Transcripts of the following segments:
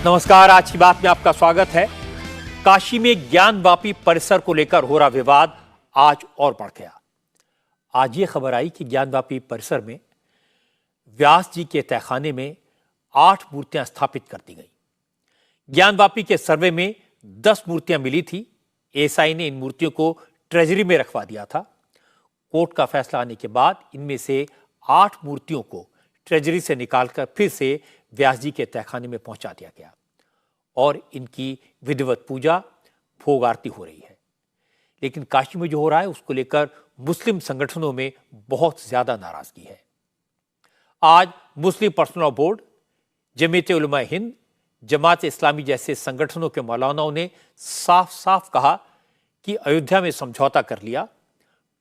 नमस्कार, आज की बात में आपका स्वागत है। काशी में ज्ञानवापी परिसर को लेकर हो रहा विवाद आज और बढ़ गया। आज ये खबर आई कि ज्ञानवापी परिसर में व्यास जी के तहखाने में 8 मूर्तियां स्थापित कर दी गई। ज्ञानवापी के सर्वे में 10 मूर्तियां मिली थी। एएसआई ने इन मूर्तियों को ट्रेजरी में रखवा दिया था। कोर्ट का फैसला आने के बाद इनमें से 8 मूर्तियों को ट्रेजरी से निकालकर फिर से व्यास जी के तहखाने में पहुंचा दिया गया और इनकी विधिवत पूजा, भोग आरती हो रही है। लेकिन काशी में जो हो रहा है उसको लेकर मुस्लिम संगठनों में बहुत ज्यादा नाराजगी है। आज मुस्लिम personal law board, Jamiat Ulama Hind, Jamaat Islami जैसे संगठनों के मौलानाओं ने साफ साफ कहा कि अयोध्या में समझौता कर लिया,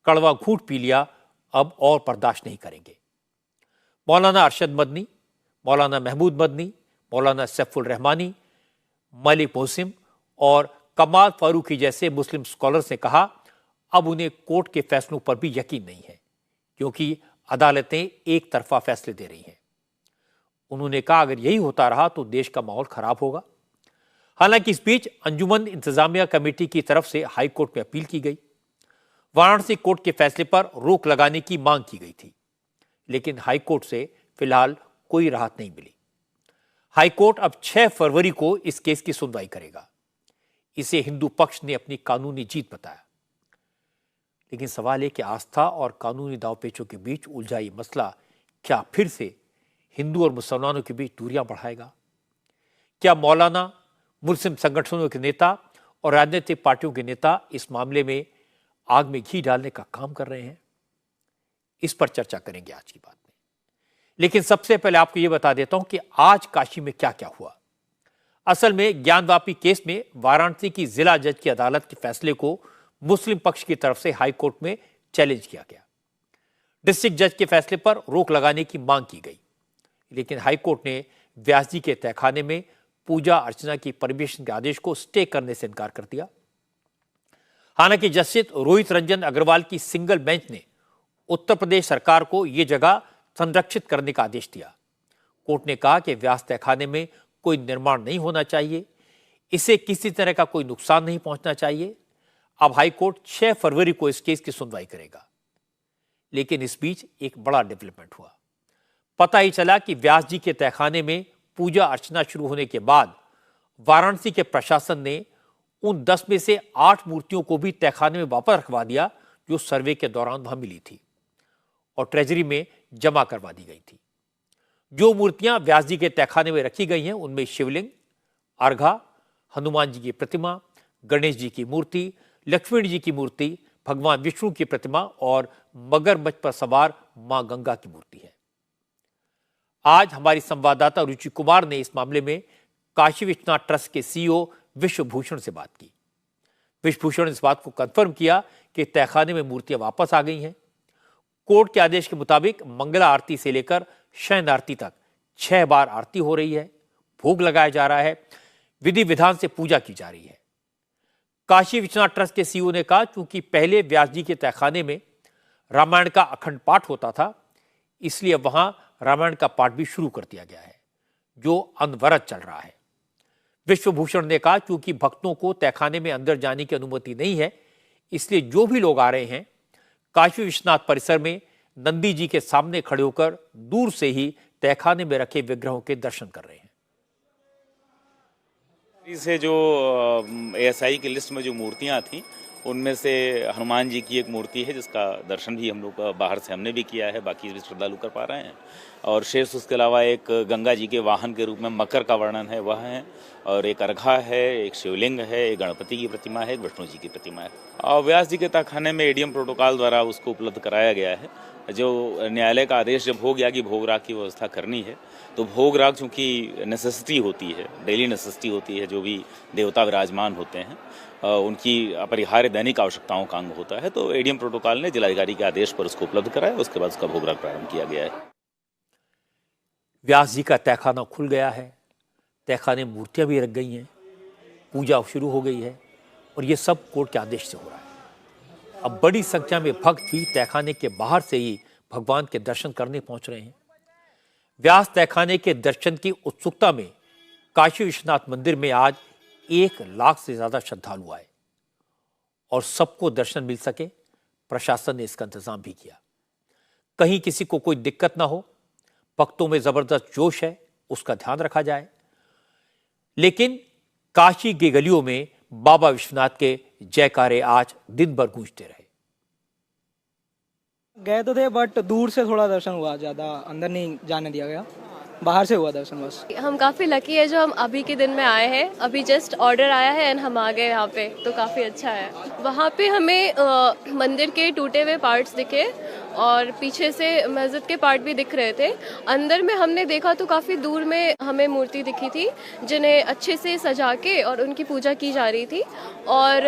कड़वा घूंट पी लिया, अब और बर्दाश्त नहीं करेंगे। मौलाना अरशद मदनी, मौलाना महमूद मदनी, मौलाना सैफुल रहमानी, मलिक मोहसिन और कमाल फारूकी जैसे मुस्लिम स्कॉलर्स ने कहा अब उन्हें कोर्ट के फैसलों पर भी यकीन नहीं है, क्योंकि अदालतें एक तरफा फैसले दे रही हैं। उन्होंने कहा अगर यही होता रहा तो देश का माहौल खराब होगा। हालांकि इस बीच अंजुमन इंतजामिया कमेटी की तरफ से हाई कोर्ट में अपील की गई। वाराणसी कोर्ट के फैसले पर रोक लगाने की मांग की गई थी, लेकिन हाई कोर्ट से फिलहाल कोई राहत नहीं मिली। हाई कोर्ट अब 6 फरवरी को इस केस की सुनवाई करेगा। इसे हिंदू पक्ष ने अपनी कानूनी जीत बताया। लेकिन सवाल है कि आस्था और कानूनी दांवपेचों के बीच उलझा ये मसला क्या फिर से हिंदू और मुसलमानों के बीच दूरियां बढ़ाएगा? क्या मौलाना, मुस्लिम संगठनों के नेता और राजनीतिक पार्टियों के नेता इस मामले में आग में घी डालने का काम कर रहे हैं? इस पर चर्चा करेंगे आज की बात में। लेकिन सबसे पहले आपको यह बता देता हूं कि आज काशी में क्या क्या हुआ। असल में ज्ञानवापी केस में वाराणसी की जिला जज की अदालत के फैसले को मुस्लिम पक्ष की तरफ से हाई कोर्ट में चैलेंज किया गया। डिस्ट्रिक्ट जज के फैसले पर रोक लगाने की मांग की गई, लेकिन हाई कोर्ट ने व्यास जी के तहखाने में पूजा अर्चना की परमिशन के आदेश को स्टे करने से इनकार कर दिया। हालांकि जस्टिस रोहित रंजन अग्रवाल की सिंगल बेंच ने उत्तर प्रदेश सरकार को यह जगह संरक्षित करने का आदेश दिया। कोर्ट ने कहा कि व्यास तहखाने में कोई निर्माण नहीं होना चाहिए, इसे किसी तरह का कोई नुकसान नहीं पहुंचना चाहिए। अब हाई कोर्ट 6 फरवरी को इस केस की सुनवाई करेगा। लेकिन इस बीच एक बड़ा डेवलपमेंट हुआ। पता ही चला कि व्यास जी के तहखाने में पूजा अर्चना शुरू होने के बाद वाराणसी के प्रशासन ने उन 10 में से 8 मूर्तियों को भी तहखाने में वापस रखवा दिया जो सर्वे के दौरान वहां मिली थी और ट्रेजरी में जमा करवा दी गई थी। जो मूर्तियां व्यास जी के तहखाने में रखी गई हैं उनमें शिवलिंग, अर्घा, हनुमान जी की प्रतिमा, गणेश जी की मूर्ति, लक्ष्मण जी की मूर्ति, भगवान विष्णु की प्रतिमा और मगरमच्छ पर सवार मां गंगा की मूर्ति है। आज हमारी संवाददाता रुचि कुमार ने इस मामले में काशी विश्वनाथ ट्रस्ट के सीईओ विश्वभूषण से बात की। विश्वभूषण ने इस बात को कंफर्म किया कि तहखाने में मूर्तियां वापस आ गई हैं। कोर्ट के आदेश के मुताबिक मंगला आरती से लेकर शयन आरती तक 6 बार आरती हो रही है, भोग लगाया जा रहा है, विधि विधान से पूजा की जा रही है। काशी विश्वनाथ ट्रस्ट के सीईओ ने कहा क्योंकि पहले व्यास जी के तहखाने में रामायण का अखंड पाठ होता था, इसलिए वहां रामायण का पाठ भी शुरू कर दिया गया है जो अनवरत चल रहा है। विश्वभूषण ने कहा क्योंकि भक्तों को तहखाने में अंदर जाने की अनुमति नहीं है, इसलिए जो भी लोग आ रहे हैं काशी विश्वनाथ परिसर में नंदी जी के सामने खड़े होकर दूर से ही तहखाने में रखे विग्रहों के दर्शन कर रहे हैं। से जो एएसआई की लिस्ट में जो मूर्तियां थी उनमें से हनुमान जी की एक मूर्ति है जिसका दर्शन भी हम लोग बाहर से हमने भी किया है, बाकी भी श्रद्धालु कर पा रहे हैं। और शेष उसके अलावा एक गंगा जी के वाहन के रूप में मकर का वर्णन है वह है, और एक अर्घा है, एक शिवलिंग है, एक गणपति की प्रतिमा है, एक विष्णु जी की प्रतिमा है। और व्यास जी के तहखाने में एडीएम प्रोटोकॉल द्वारा उसको उपलब्ध कराया गया है। जो न्यायालय का आदेश जब हो गया कि भोग राग की व्यवस्था करनी है, तो भोग राग चूँकि नेसेसिटी होती है, डेली नेसेसिटी होती है, जो भी देवता विराजमान होते हैं उनकी अपरिहार्य दैनिक आवश्यकताओं का अंग होता है, तो एडीएम प्रोटोकॉल ने जिलाधिकारी के आदेश पर उसको उपलब्ध कराया। उसके बाद उसका भोग राग प्रारंभ किया गया है। व्यास जी का तहखाना खुल गया है, तहखाने में मूर्तियां भी रख गई हैं, पूजा शुरू हो गई है और ये सब कोर्ट के आदेश से हो रहा है। अब बड़ी संख्या में भक्त भी तहखाने के बाहर से ही भगवान के दर्शन करने पहुंच रहे हैं। व्यास तहखाने के दर्शन की उत्सुकता में काशी विश्वनाथ मंदिर में आज 1 लाख से ज्यादा श्रद्धालु आए और सबको दर्शन मिल सके, प्रशासन ने इसका इंतजाम भी किया। कहीं किसी को कोई दिक्कत ना हो, भक्तों में जबरदस्त जोश है, उसका ध्यान रखा जाए। लेकिन काशी की गलियों में बाबा विश्वनाथ के जयकारे आज दिन भर गूंजते रहे। गए तो थे बट दूर से थोड़ा दर्शन हुआ, ज्यादा अंदर नहीं जाने दिया गया, बाहर से हुआ दर्शन बस। हम काफ़ी लकी है जो हम अभी के दिन में आए हैं, अभी जस्ट ऑर्डर आया है एंड हम आ गए यहाँ पे, तो काफ़ी अच्छा है। वहाँ पे हमें मंदिर के टूटे हुए पार्ट्स दिखे और पीछे से मस्जिद के पार्ट भी दिख रहे थे। अंदर में हमने देखा तो काफ़ी दूर में हमें मूर्ति दिखी थी जिन्हें अच्छे से सजा के और उनकी पूजा की जा रही थी। और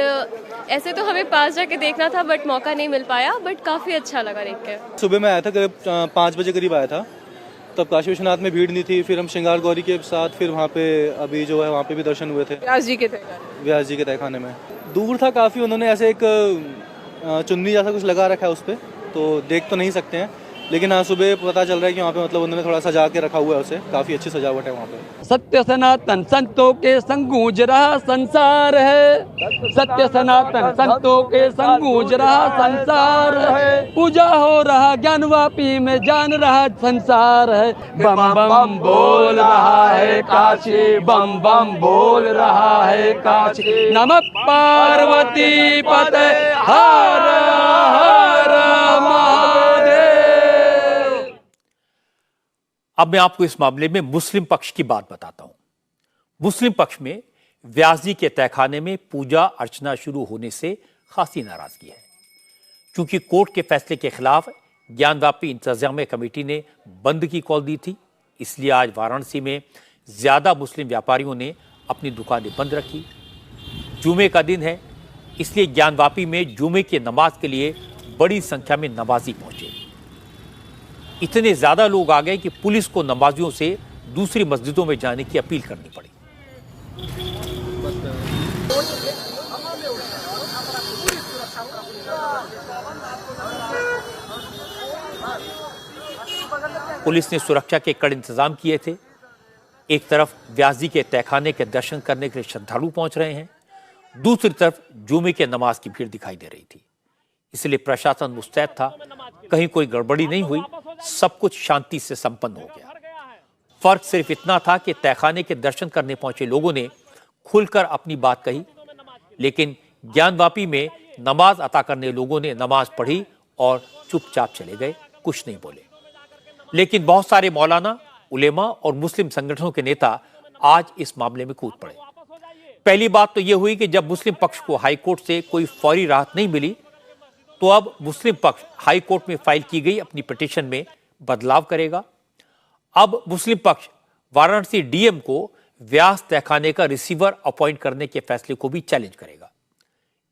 ऐसे तो हमें पास जाके देखना था बट मौका नहीं मिल पाया, बट काफ़ी अच्छा लगा देख के। सुबह में आया था, करीब 5 बजे करीब आया था, तब काशी विश्वनाथ में भीड़ नहीं थी। फिर हम श्रृंगार गौरी के साथ फिर वहाँ पे अभी जो है वहाँ पे भी दर्शन हुए थे, व्यास जी के तहखाने में। दूर था काफ़ी, उन्होंने ऐसे एक चुन्नी जैसा कुछ लगा रखा है उस पर, तो देख तो नहीं सकते हैं, लेकिन हाँ सुबह पता चल रहा है कि वहाँ पे मतलब उन्होंने थोड़ा सजा के रखा हुआ है उसे, काफ़ी अच्छी सजावट है वहाँ पे। सत्य सनातन संतों के संग गूंज रहा संसार है, सत्य सनातन संतों के संग गूंज रहा संसार है, पूजा हो रहा ज्ञानवापी में जान रहा संसार है। बम बम बोल रहा है काशी, बम बम बोल रहा है काशी, नमः पार्वती पते हर हर महादेव। अब मैं आपको इस मामले में मुस्लिम पक्ष की बात बताता हूं। मुस्लिम पक्ष में व्यास जी के तहखाने में पूजा अर्चना शुरू होने से खासी नाराजगी है। क्योंकि कोर्ट के फैसले के खिलाफ ज्ञानवापी इंतजामिया कमेटी ने बंद की कॉल दी थी, इसलिए आज वाराणसी में ज्यादा मुस्लिम व्यापारियों ने अपनी दुकानें बंद रखी। जुमे का दिन है, इसलिए ज्ञानवापी में जुमे की नमाज के लिए बड़ी संख्या में नमाजी पहुंचे। इतने ज्यादा लोग आ गए कि पुलिस को नमाजियों से दूसरी मस्जिदों में जाने की अपील करनी पड़ी। पुलिस ने सुरक्षा के कड़े इंतजाम किए थे। एक तरफ व्यास जी के तहखाने के दर्शन करने के लिए श्रद्धालु पहुंच रहे हैं, दूसरी तरफ जुमे के नमाज की भीड़ दिखाई दे रही थी, इसलिए प्रशासन मुस्तैद था, कहीं कोई गड़बड़ी नहीं हुई, सब कुछ शांति से संपन्न हो गया। फर्क सिर्फ इतना था कि तहखाने के दर्शन करने पहुंचे लोगों ने खुलकर अपनी बात कही, लेकिन ज्ञानवापी में नमाज अता करने लोगों ने नमाज पढ़ी और चुपचाप चले गए, कुछ नहीं बोले। लेकिन बहुत सारे मौलाना, उलेमा और मुस्लिम संगठनों के नेता आज इस मामले में कूद पड़े। पहली बात तो यह हुई कि जब मुस्लिम पक्ष को हाईकोर्ट से कोई फौरी राहत नहीं मिली, तो अब मुस्लिम पक्ष हाई कोर्ट में फाइल की गई अपनी पिटीशन में बदलाव करेगा। अब मुस्लिम पक्ष वाराणसी डीएम को व्यास तहखाने का रिसीवर अपॉइंट करने के फैसले को भी चैलेंज करेगा।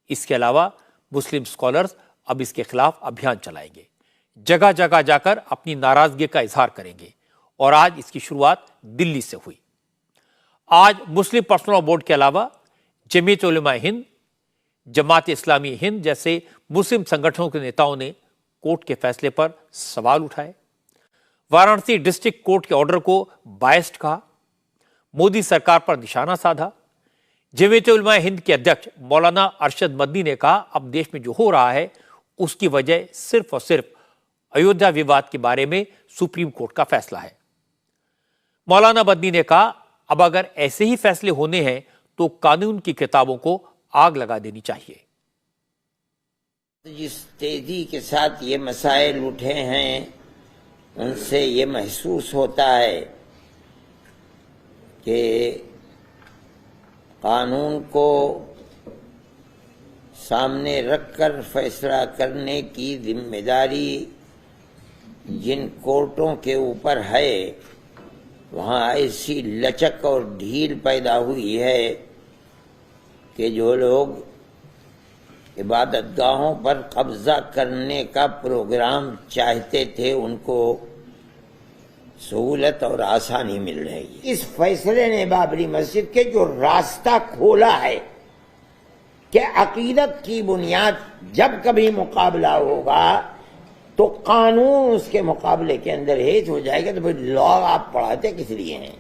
इसके अलावा मुस्लिम स्कॉलर्स अब इसके खिलाफ अभियान चलाएंगे, जगह जगह जाकर अपनी नाराजगी का इजहार करेंगे और आज इसकी शुरुआत दिल्ली से हुई। आज मुस्लिम पर्सनल लॉ बोर्ड के अलावा जमीयत उलमा हिंद, जमात इस्लामी हिंद जैसे मुस्लिम संगठनों के नेताओं ने कोर्ट के फैसले पर सवाल उठाए, वाराणसी डिस्ट्रिक्ट कोर्ट के ऑर्डर को बायस्ड कहा, मोदी सरकार पर निशाना साधा। जमीयत उलमा हिंद के अध्यक्ष मौलाना अरशद मदनी ने कहा, अब देश में जो हो रहा है उसकी वजह सिर्फ और सिर्फ अयोध्या विवाद के बारे में सुप्रीम कोर्ट का फैसला है। मौलाना मदनी ने कहा, अब अगर ऐसे ही फैसले होने हैं तो कानून की किताबों को आग लगा देनी चाहिए। जिस तेजी के साथ ये मसाइल उठे हैं, उनसे ये महसूस होता है कि कानून को सामने रखकर फैसला करने की जिम्मेदारी जिन कोर्टों के ऊपर है, वहाँ ऐसी लचक और ढील पैदा हुई है कि जो लोग इबादतगाहों पर कब्जा करने का प्रोग्राम चाहते थे, उनको सहूलत और आसानी मिल रही है। इस फैसले ने बाबरी मस्जिद के जो रास्ता खोला है कि अकीदत की बुनियाद जब कभी मुकाबला होगा तो कानून उसके मुकाबले के अंदर हेज हो जाएगा, तो फिर लॉ आप पढ़ाते किस लिए हैं?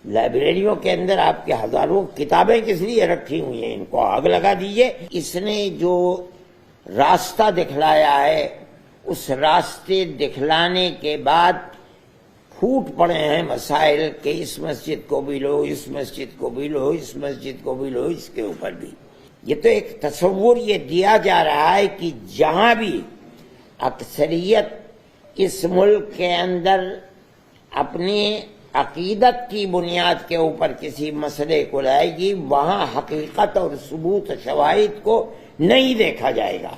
लाइब्रेरियों के अंदर आपके हजारों किताबें किस लिए रखी हुई हैं, इनको आग लगा दीजिए। इसने जो रास्ता दिखलाया है, उस रास्ते दिखलाने के बाद फूट पड़े हैं मसाइल के इस मस्जिद को भी लो, इस मस्जिद को भी लो, इस मस्जिद को भी लो, इसके ऊपर भी। ये तो एक तस्वुर ये दिया जा रहा है कि जहां भी अक्सरियत इस मुल्क के अंदर अपनी अकीदत की बुनियाद के ऊपर किसी मसले को लाएगी, वहां हकीकत और सबूत शवाहिद को नहीं देखा जाएगा,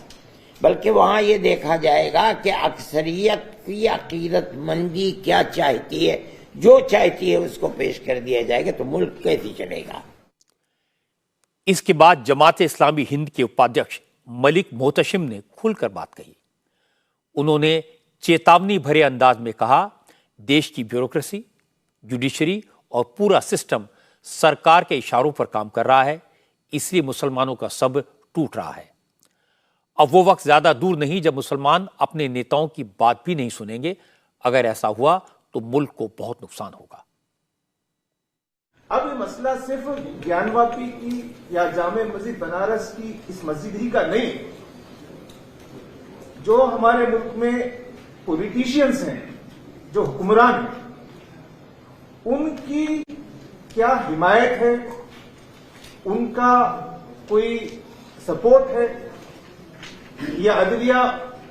बल्कि वहां ये देखा जाएगा कि अक्सरियत की अकीदतमंदी क्या चाहती है, जो चाहती है उसको पेश कर दिया जाएगा, तो मुल्क कैसे चलेगा। इसके बाद जमात-ए इस्लामी हिंद के उपाध्यक्ष मलिक मोहतशिम ने खुलकर बात कही। उन्होंने चेतावनी भरे अंदाज में कहा, देश की ब्यूरोक्रेसी, जुडिशरी और पूरा सिस्टम सरकार के इशारों पर काम कर रहा है, इसलिए मुसलमानों का सब्र टूट रहा है। अब वो वक्त ज्यादा दूर नहीं जब मुसलमान अपने नेताओं की बात भी नहीं सुनेंगे। अगर ऐसा हुआ तो मुल्क को बहुत नुकसान होगा। अब ये मसला सिर्फ ज्ञानवापी की या जामे मस्जिद बनारस की इस मस्जिद ही का नहीं, जो हमारे मुल्क में पॉलिटिशियंस हैं, जो हुक्मरान हैं, उनकी क्या हिमायत है, उनका कोई सपोर्ट है या अदलिया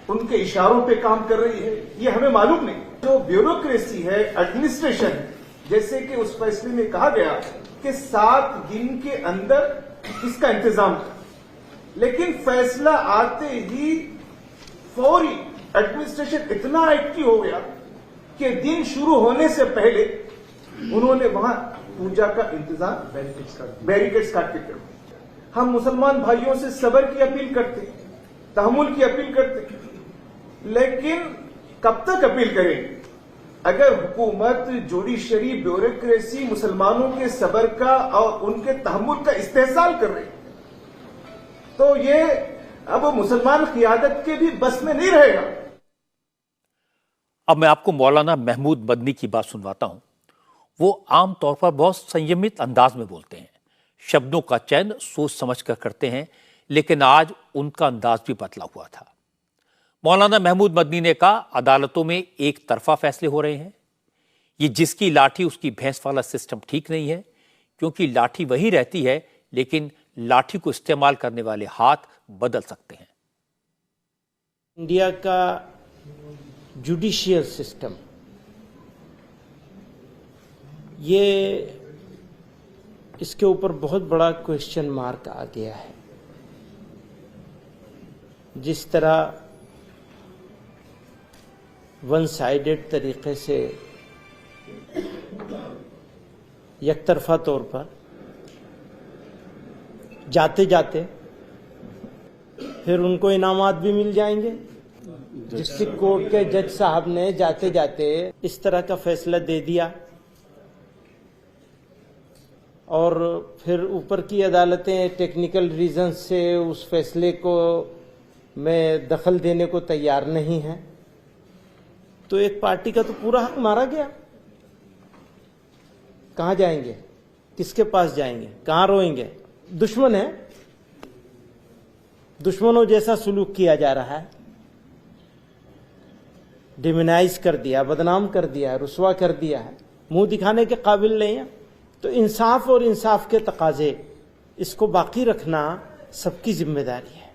उनके इशारों पे काम कर रही है, ये हमें मालूम नहीं। जो ब्यूरोक्रेसी है, एडमिनिस्ट्रेशन है, जैसे कि उस फैसले में कहा गया कि 7 दिन के अंदर इसका इंतजाम था, लेकिन फैसला आते ही फौरी एडमिनिस्ट्रेशन इतना एक्टिव हो गया कि दिन शुरू होने से पहले उन्होंने वहां पूजा का इंतजाम बैरिकेड्स काट के कर। हम मुसलमान भाइयों से सब्र की अपील करते, तहम्मुल की अपील करते, लेकिन कब तक अपील करेंगे अगर हुकूमत, जुडिशरी, ब्यूरोक्रेसी मुसलमानों के सब्र का और उनके तहम्मुल का इस्तेहसाल कर रही, तो ये अब मुसलमान क़ियादत के भी बस में नहीं रहेगा। अब मैं आपको मौलाना महमूद मदनी की बात सुनवाता हूं। वो आमतौर पर बहुत संयमित अंदाज में बोलते हैं, शब्दों का चयन सोच समझ कर करते हैं, लेकिन आज उनका अंदाज भी बदला हुआ था। मौलाना महमूद मदनी ने कहा, अदालतों में एक तरफा फैसले हो रहे हैं, ये जिसकी लाठी उसकी भैंस वाला सिस्टम ठीक नहीं है, क्योंकि लाठी वही रहती है, लेकिन लाठी को इस्तेमाल करने वाले हाथ बदल सकते हैं। इंडिया का जुडिशियल सिस्टम, ये इसके ऊपर बहुत बड़ा क्वेश्चन मार्क आ गया है। जिस तरह वन साइडेड तरीके से एकतरफा तौर पर जाते जाते फिर उनको इनामात भी मिल जाएंगे। डिस्ट्रिक्ट कोर्ट के जज साहब ने जाते जाते इस तरह का फैसला दे दिया और फिर ऊपर की अदालतें टेक्निकल रीजन से उस फैसले को में दखल देने को तैयार नहीं है, तो एक पार्टी का तो पूरा हक मारा गया। कहां जाएंगे, किसके पास जाएंगे, कहां रोएंगे? दुश्मन है, दुश्मनों जैसा सुलूक किया जा रहा है, डिमोनाइज कर दिया, बदनाम कर दिया, रुसवा कर दिया है, मुंह दिखाने के काबिल नहीं है। तो इंसाफ और इंसाफ के तकाजे, इसको बाकी रखना सबकी जिम्मेदारी है।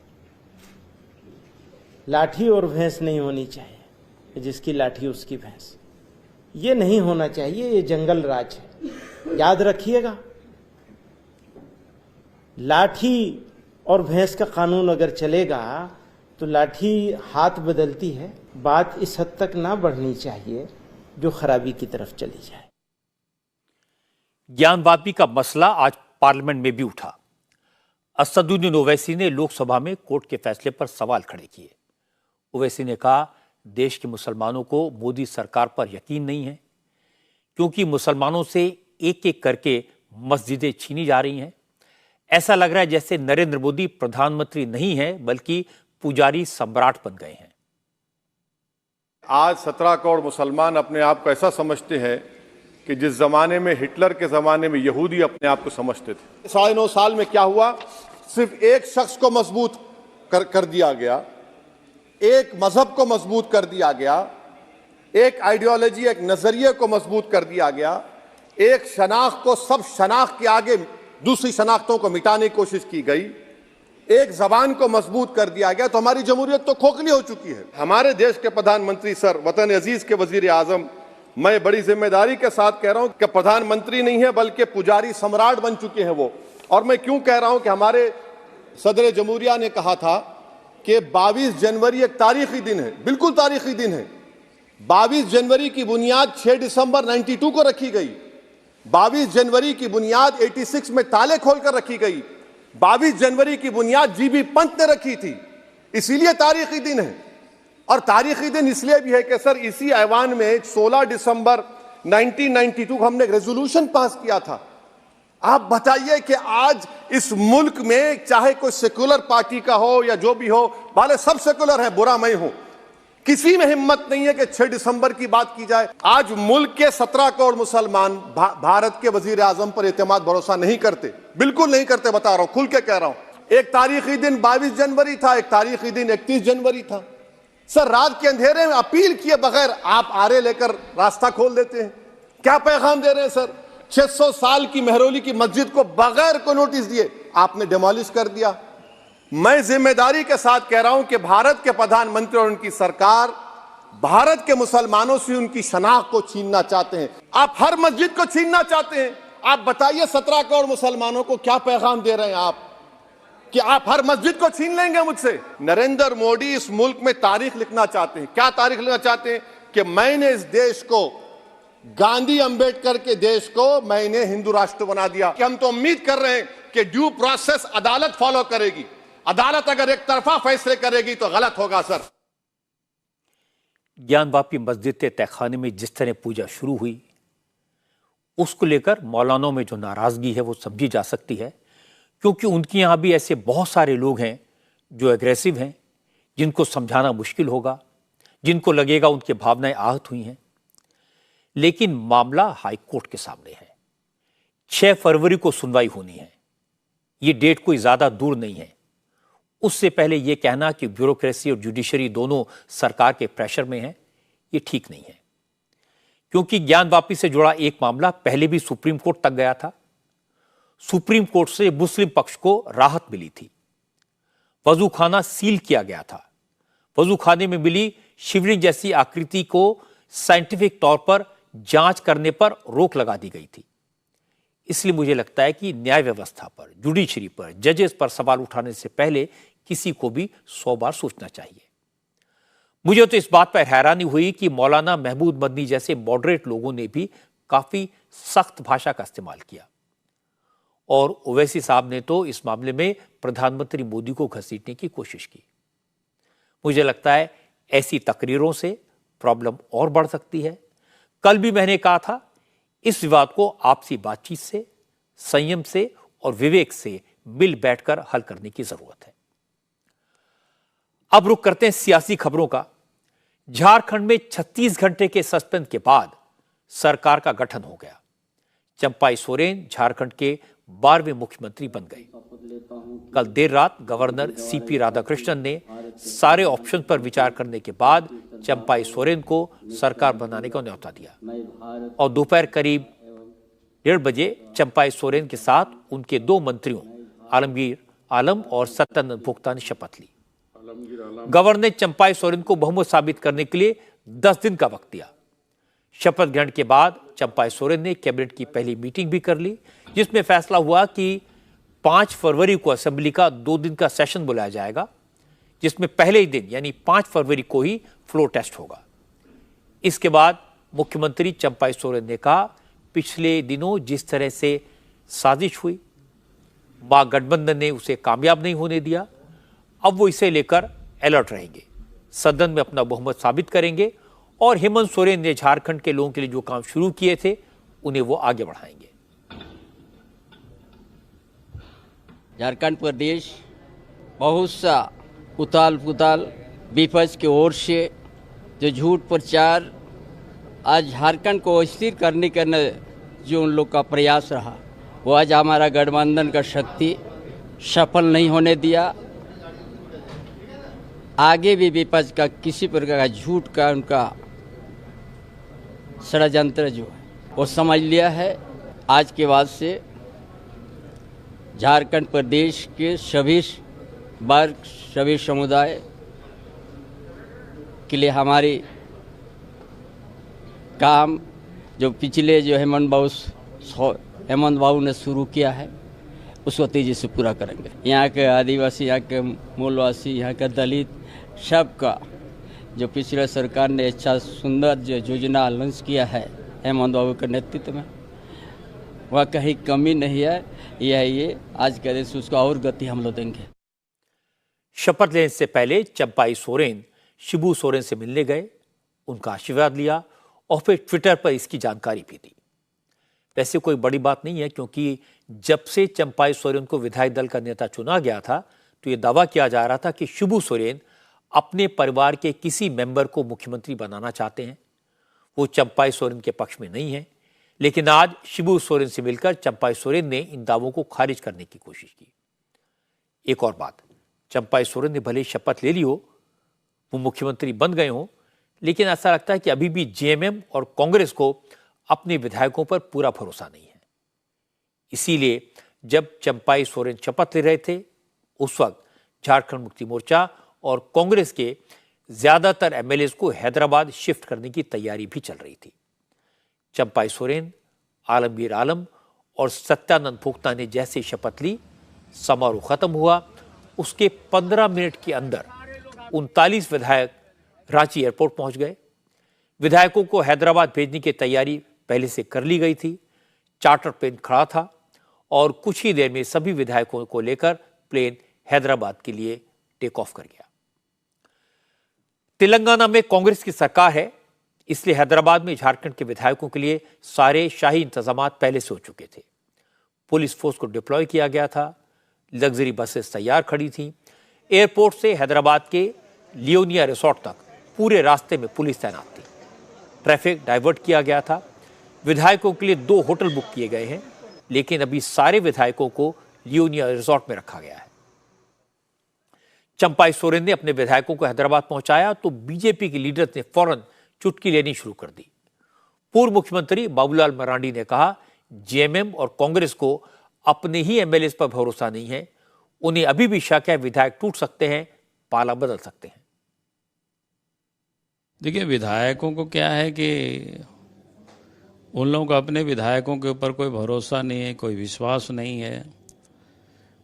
लाठी और भैंस नहीं होनी चाहिए, जिसकी लाठी उसकी भैंस, ये नहीं होना चाहिए। ये जंगल राज है, याद रखिएगा। लाठी और भैंस का कानून अगर चलेगा तो लाठी हाथ बदलती है। बात इस हद तक ना बढ़नी चाहिए जो खराबी की तरफ चली जाए। ज्ञानवापी का मसला आज पार्लियामेंट में भी उठा। असदुद्दीन ओवैसी ने लोकसभा में कोर्ट के फैसले पर सवाल खड़े किए। ओवैसी ने कहा, देश के मुसलमानों को मोदी सरकार पर यकीन नहीं है, क्योंकि मुसलमानों से एक एक करके मस्जिदें छीनी जा रही हैं। ऐसा लग रहा है जैसे नरेंद्र मोदी प्रधानमंत्री नहीं है, बल्कि पुजारी सम्राट बन गए हैं। आज 17 करोड़ मुसलमान अपने आप को ऐसा समझते हैं कि जिस जमाने में हिटलर के जमाने में यहूदी अपने आप को समझते थे। 9.5 साल में क्या हुआ? सिर्फ एक शख्स को मजबूत कर दिया गया, एक मजहब को मजबूत कर दिया गया, एक आइडियोलॉजी, एक नजरिए को मजबूत कर दिया गया, एक शनाख्त को सब शनाख्त के आगे दूसरी शनाख्तों को मिटाने की कोशिश की गई, एक जबान को मजबूत कर दिया गया, तो हमारी जमहूरियत तो खोखली हो चुकी है। हमारे देश के प्रधानमंत्री सर, वतन अजीज के वजीर आजम, मैं बड़ी जिम्मेदारी के साथ कह रहा हूं कि प्रधानमंत्री नहीं है बल्कि पुजारी सम्राट बन चुके हैं वो। और मैं क्यों कह रहा हूं कि हमारे सदर जमहूरिया ने कहा था कि 22 जनवरी एक तारीखी दिन है, बिल्कुल तारीखी दिन है। 22 जनवरी की बुनियाद 6 दिसंबर 92 को रखी गई। 22 जनवरी की बुनियाद 86 में ताले खोलकर रखी गई। 22 जनवरी की बुनियाद जीबी पंत ने रखी थी। इसीलिए तारीखी दिन है। और तारीखी दिन इसलिए भी है कि सर इसी ऐवान में 16 दिसंबर 1992 को हमने एक रेजोल्यूशन पास किया था। आप बताइए कि आज इस मुल्क में चाहे कोई सेकुलर पार्टी का हो या जो भी हो, वाले सब सेकुलर है, बुरा मैं हूं, किसी में हिम्मत नहीं है कि 6 दिसंबर की बात की जाए। आज मुल्क के 17 करोड़ मुसलमान भारत के वजीर आजम पर एतमाद भरोसा नहीं करते, बिल्कुल नहीं करते, बता रहा हूं, खुल के कह रहा हूं। एक तारीखी दिन 22 जनवरी था, एक तारीखी दिन 31 जनवरी था। सर रात के अंधेरे में अपील किए बगैर आप आरे लेकर रास्ता खोल देते हैं। क्या पैगाम दे रहे हैं सर? 600 साल की मेहरौली की मस्जिद को बगैर को नोटिस दिए आपने डिमोलिश कर दिया। मैं जिम्मेदारी के साथ कह रहा हूं कि भारत के प्रधानमंत्री और उनकी सरकार भारत के मुसलमानों से उनकी शनाख्त को छीनना चाहते हैं। आप हर मस्जिद को छीनना चाहते हैं। आप बताइए 17 करोड़ मुसलमानों को क्या पैगाम दे रहे हैं आप कि आप हर मस्जिद को छीन लेंगे मुझसे? नरेंद्र मोदी इस मुल्क में तारीख लिखना चाहते हैं। क्या तारीख लिखना चाहते हैं? कि मैंने इस देश को, गांधी अंबेडकर के देश को मैंने हिंदू राष्ट्र बना दिया। कि हम तो उम्मीद कर रहे हैं कि ड्यू प्रोसेस अदालत फॉलो करेगी। अदालत अगर एक तरफा फैसले करेगी तो गलत होगा सर। ज्ञानवापी मस्जिद तहखाने में जिस तरह पूजा शुरू हुई, उसको लेकर मौलानों में जो नाराजगी है वो समझी जा सकती है, क्योंकि उनके यहां भी ऐसे बहुत सारे लोग हैं जो एग्रेसिव हैं, जिनको समझाना मुश्किल होगा, जिनको लगेगा उनकी भावनाएं आहत हुई हैं। लेकिन मामला हाईकोर्ट के सामने है। 6 फरवरी को सुनवाई होनी है। ये डेट कोई ज्यादा दूर नहीं है। उससे पहले यह कहना कि ब्यूरोक्रेसी और जुडिशरी दोनों सरकार के प्रेशर में है, ये ठीक नहीं है। क्योंकि ज्ञान वापी से जुड़ा एक मामला पहले भी सुप्रीम कोर्ट तक गया था। सुप्रीम कोर्ट से मुस्लिम पक्ष को राहत मिली थी। वजू खाना सील किया गया था। वजू खाने में मिली शिवलिंग जैसी आकृति को साइंटिफिक तौर पर जांच करने पर रोक लगा दी गई थी। इसलिए मुझे लगता है कि न्याय व्यवस्था पर, जुडिशरी पर, जजेस पर सवाल उठाने से पहले किसी को भी 100 बार सोचना चाहिए। मुझे तो इस बात पर हैरानी हुई कि मौलाना महमूद मदनी जैसे मॉडरेट लोगों ने भी काफी सख्त भाषा का इस्तेमाल किया। और ओवैसी साहब ने तो इस मामले में प्रधानमंत्री मोदी को घसीटने की कोशिश की। मुझे लगता है ऐसी तकरीरों से प्रॉब्लम और बढ़ सकती है। कल भी मैंने कहा था, इस विवाद को आपसी बातचीत से, संयम से और विवेक से मिल बैठकर हल करने की जरूरत है। अब रुख करते हैं सियासी खबरों का। झारखंड में 36 घंटे के सस्पेंस के बाद सरकार का गठन हो गया। चंपाई सोरेन झारखंड के 12वें मुख्यमंत्री बन गए। कल देर रात गवर्नर सीपी राधाकृष्णन ने सारे ऑप्शन पर विचार करने के बाद चंपाई सोरेन को सरकार बनाने का न्योता दिया और दोपहर करीब 1:30 बजे चंपाई सोरेन के साथ उनके 2 मंत्रियों आलमगीर आलम और सत्यानंद भोक्ता ने शपथ ली। गवर्नर ने चंपाई सोरेन को बहुमत साबित करने के लिए 10 दिन का वक्त दिया। शपथ ग्रहण के बाद चंपाई सोरेन ने कैबिनेट की पहली मीटिंग भी कर ली, जिसमें फैसला हुआ कि 5 फरवरी को असेंबली का 2 दिन का सेशन बुलाया जाएगा, जिसमें पहले ही दिन यानी 5 फरवरी को ही फ्लोर टेस्ट होगा। इसके बाद मुख्यमंत्री चंपाई सोरेन ने कहा, पिछले दिनों जिस तरह से साजिश हुई, महागठबंधन ने उसे कामयाब नहीं होने दिया। अब वो इसे लेकर अलर्ट रहेंगे, सदन में अपना बहुमत साबित करेंगे और हेमंत सोरेन ने झारखंड के लोगों के लिए जो काम शुरू किए थे उन्हें वो आगे बढ़ाएंगे। झारखंड प्रदेश बहुत सा उताल पुताल विपक्ष की ओर से जो झूठ प्रचार आज झारखंड को स्थिर करने का जो उन लोग का प्रयास रहा, वो आज हमारा गठबंधन का शक्ति सफल नहीं होने दिया। आगे भी विपक्ष का किसी प्रकार का झूठ का उनका षड्यंत्र जो है वो समझ लिया है। आज के बाद से झारखंड प्रदेश के सभी वर्ग, सभी समुदाय के लिए हमारी काम जो पिछले जो हेमंत बाबू ने शुरू किया है उसको तेजी से पूरा करेंगे। यहाँ के आदिवासी, यहाँ के मूलवासी, यहाँ के दलित सबका जो पिछले सरकार ने अच्छा सुंदर जो योजना लॉन्च किया है हेमंत बाबू के नेतृत्व में, वह कहीं कमी नहीं है। ये आज के दिन उसको और गति हम लोग देंगे। शपथ लेने से पहले चंपाई सोरेन शिबू सोरेन से मिलने गए, उनका आशीर्वाद लिया और फिर ट्विटर पर इसकी जानकारी भी दी। वैसे कोई बड़ी बात नहीं है, क्योंकि जब से चंपाई सोरेन को विधायक दल का नेता चुना गया था तो यह दावा किया जा रहा था कि शिबू सोरेन अपने परिवार के किसी मेंबर को मुख्यमंत्री बनाना चाहते हैं। वो चंपाई सोरेन के पक्ष में नहीं है, लेकिन आज शिबू सोरेन से मिलकर चंपाई सोरेन ने इन दावों को खारिज करने की कोशिश की। एक और बात, चंपाई सोरेन ने भले शपथ ले ली हो, वो मुख्यमंत्री बन गए हों, लेकिन ऐसा लगता है कि अभी भी जेएमएम और कांग्रेस को अपने विधायकों पर पूरा भरोसा नहीं है। इसीलिए जब चंपाई सोरेन शपथ ले रहे थे उस वक्त झारखंड मुक्ति मोर्चा और कांग्रेस के ज्यादातर एमएलए को हैदराबाद शिफ्ट करने की तैयारी भी चल रही थी। चंपाई सोरेन, आलमगीर आलम और सत्यानंद भोक्ता ने जैसे शपथ ली, समारोह खत्म हुआ, उसके 15 मिनट के अंदर 39 विधायक रांची एयरपोर्ट पहुंच गए। विधायकों को हैदराबाद भेजने की तैयारी पहले से कर ली गई थी। चार्टर प्लेन खड़ा था और कुछ ही देर में सभी विधायकों को लेकर प्लेन हैदराबाद के लिए टेक ऑफ कर गया। तेलंगाना में कांग्रेस की सरकार है, इसलिए हैदराबाद में झारखंड के विधायकों के लिए सारे शाही इंतजाम पहले से हो चुके थे। पुलिस फोर्स को डिप्लॉय किया गया था, लग्जरी बसेस तैयार खड़ी थी। एयरपोर्ट से हैदराबाद के लियोनिया रिसोर्ट तक पूरे रास्ते में पुलिस तैनात थी। ट्रैफिक डाइवर्ट किया गया था। विधायकों के लिए 2 होटल बुक किए गए हैं, लेकिन अभी सारे विधायकों को लियोनिया रिसोर्ट में रखा गया है। चंपाई सोरेन ने अपने विधायकों को हैदराबाद पहुंचाया तो बीजेपी के लीडर ने फौरन चुटकी लेनी शुरू कर दी। पूर्व मुख्यमंत्री बाबूलाल मरांडी ने कहा, जेएमएम और कांग्रेस को अपने ही एमएलए पर भरोसा नहीं है, उन्हें अभी भी शक है विधायक टूट सकते हैं, पाला बदल सकते हैं। देखिए, विधायकों को क्या है कि उन लोगों को अपने विधायकों के ऊपर कोई भरोसा नहीं है, कोई विश्वास नहीं है।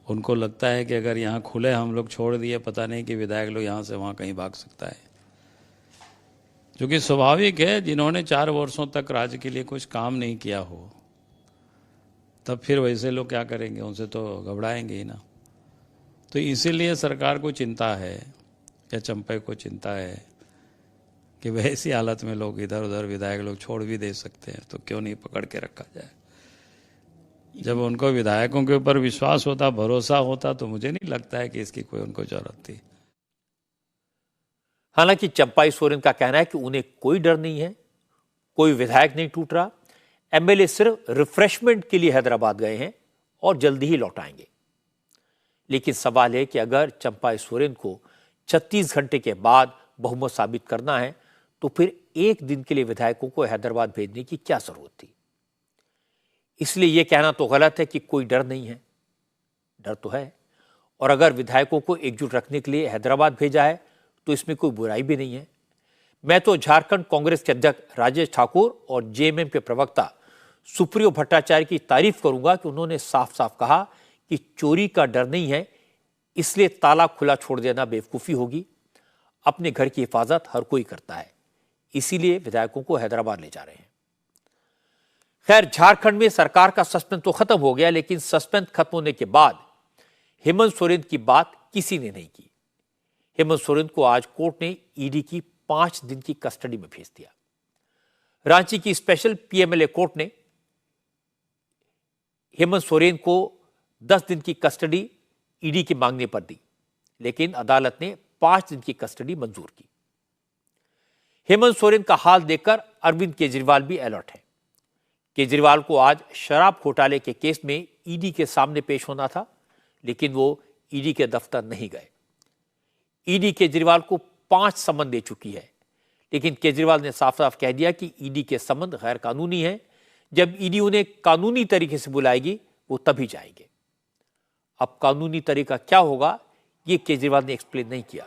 उनको लगता है कि अगर यहाँ खुले हम लोग छोड़ दिए, पता नहीं कि विधायक लोग यहाँ से वहाँ कहीं भाग सकता है, जो कि स्वाभाविक है। जिन्होंने 4 वर्षों तक राज्य के लिए कुछ काम नहीं किया हो, तब फिर वैसे लोग क्या करेंगे, उनसे तो घबराएंगे ही ना। तो इसीलिए सरकार को चिंता है या चंपाई को चिंता है कि वैसी हालत में लोग इधर उधर विधायक लोग छोड़ भी दे सकते हैं, तो क्यों नहीं पकड़ के रखा जाए। जब उनको विधायकों के ऊपर विश्वास होता, भरोसा होता, तो मुझे नहीं लगता है कि इसकी कोई उनको जरूरत थी। हालांकि चंपाई सोरेन का कहना है कि उन्हें कोई डर नहीं है, कोई विधायक नहीं टूट रहा। एमएलए सिर्फ रिफ्रेशमेंट के लिए हैदराबाद गए हैं और जल्दी ही लौट आएंगे। लेकिन सवाल है कि अगर चंपाई सोरेन को 36 घंटे के बाद बहुमत साबित करना है तो फिर एक दिन के लिए विधायकों को हैदराबाद भेजने की क्या जरूरत थी। इसलिए यह कहना तो गलत है कि कोई डर नहीं है। डर तो है, और अगर विधायकों को एकजुट रखने के लिए हैदराबाद भेजा है तो इसमें कोई बुराई भी नहीं है। मैं तो झारखंड कांग्रेस के अध्यक्ष राजेश ठाकुर और जेएमएम के प्रवक्ता सुप्रियो भट्टाचार्य की तारीफ करूंगा कि उन्होंने साफ साफ कहा कि चोरी का डर नहीं है, इसलिए ताला खुला छोड़ देना बेवकूफ़ी होगी। अपने घर की हिफाजत हर कोई करता है, इसीलिए विधायकों को हैदराबाद ले जा रहे हैं। खैर, झारखंड में सरकार का सस्पेंस तो खत्म हो गया, लेकिन सस्पेंस खत्म होने के बाद हेमंत सोरेन की बात किसी ने नहीं की। हेमंत सोरेन को आज कोर्ट ने ईडी की 5 दिन की कस्टडी में भेज दिया। रांची की स्पेशल पीएमएलए कोर्ट ने हेमंत सोरेन को 10 दिन की कस्टडी ईडी के मांगने पर दी, लेकिन अदालत ने 5 दिन की कस्टडी मंजूर की। हेमंत सोरेन का हाल देखकर अरविंद केजरीवाल भी अलर्ट हैं। केजरीवाल को आज शराब घोटाले के केस में ईडी के सामने पेश होना था, लेकिन वो ईडी के दफ्तर नहीं गए। ईडी केजरीवाल को 5 समन दे चुकी है, लेकिन केजरीवाल ने साफ साफ कह दिया कि ईडी के समन गैर कानूनी है। जब ईडी उन्हें कानूनी तरीके से बुलाएगी वो तभी जाएंगे। अब कानूनी तरीका क्या होगा ये केजरीवाल ने एक्सप्लेन नहीं किया।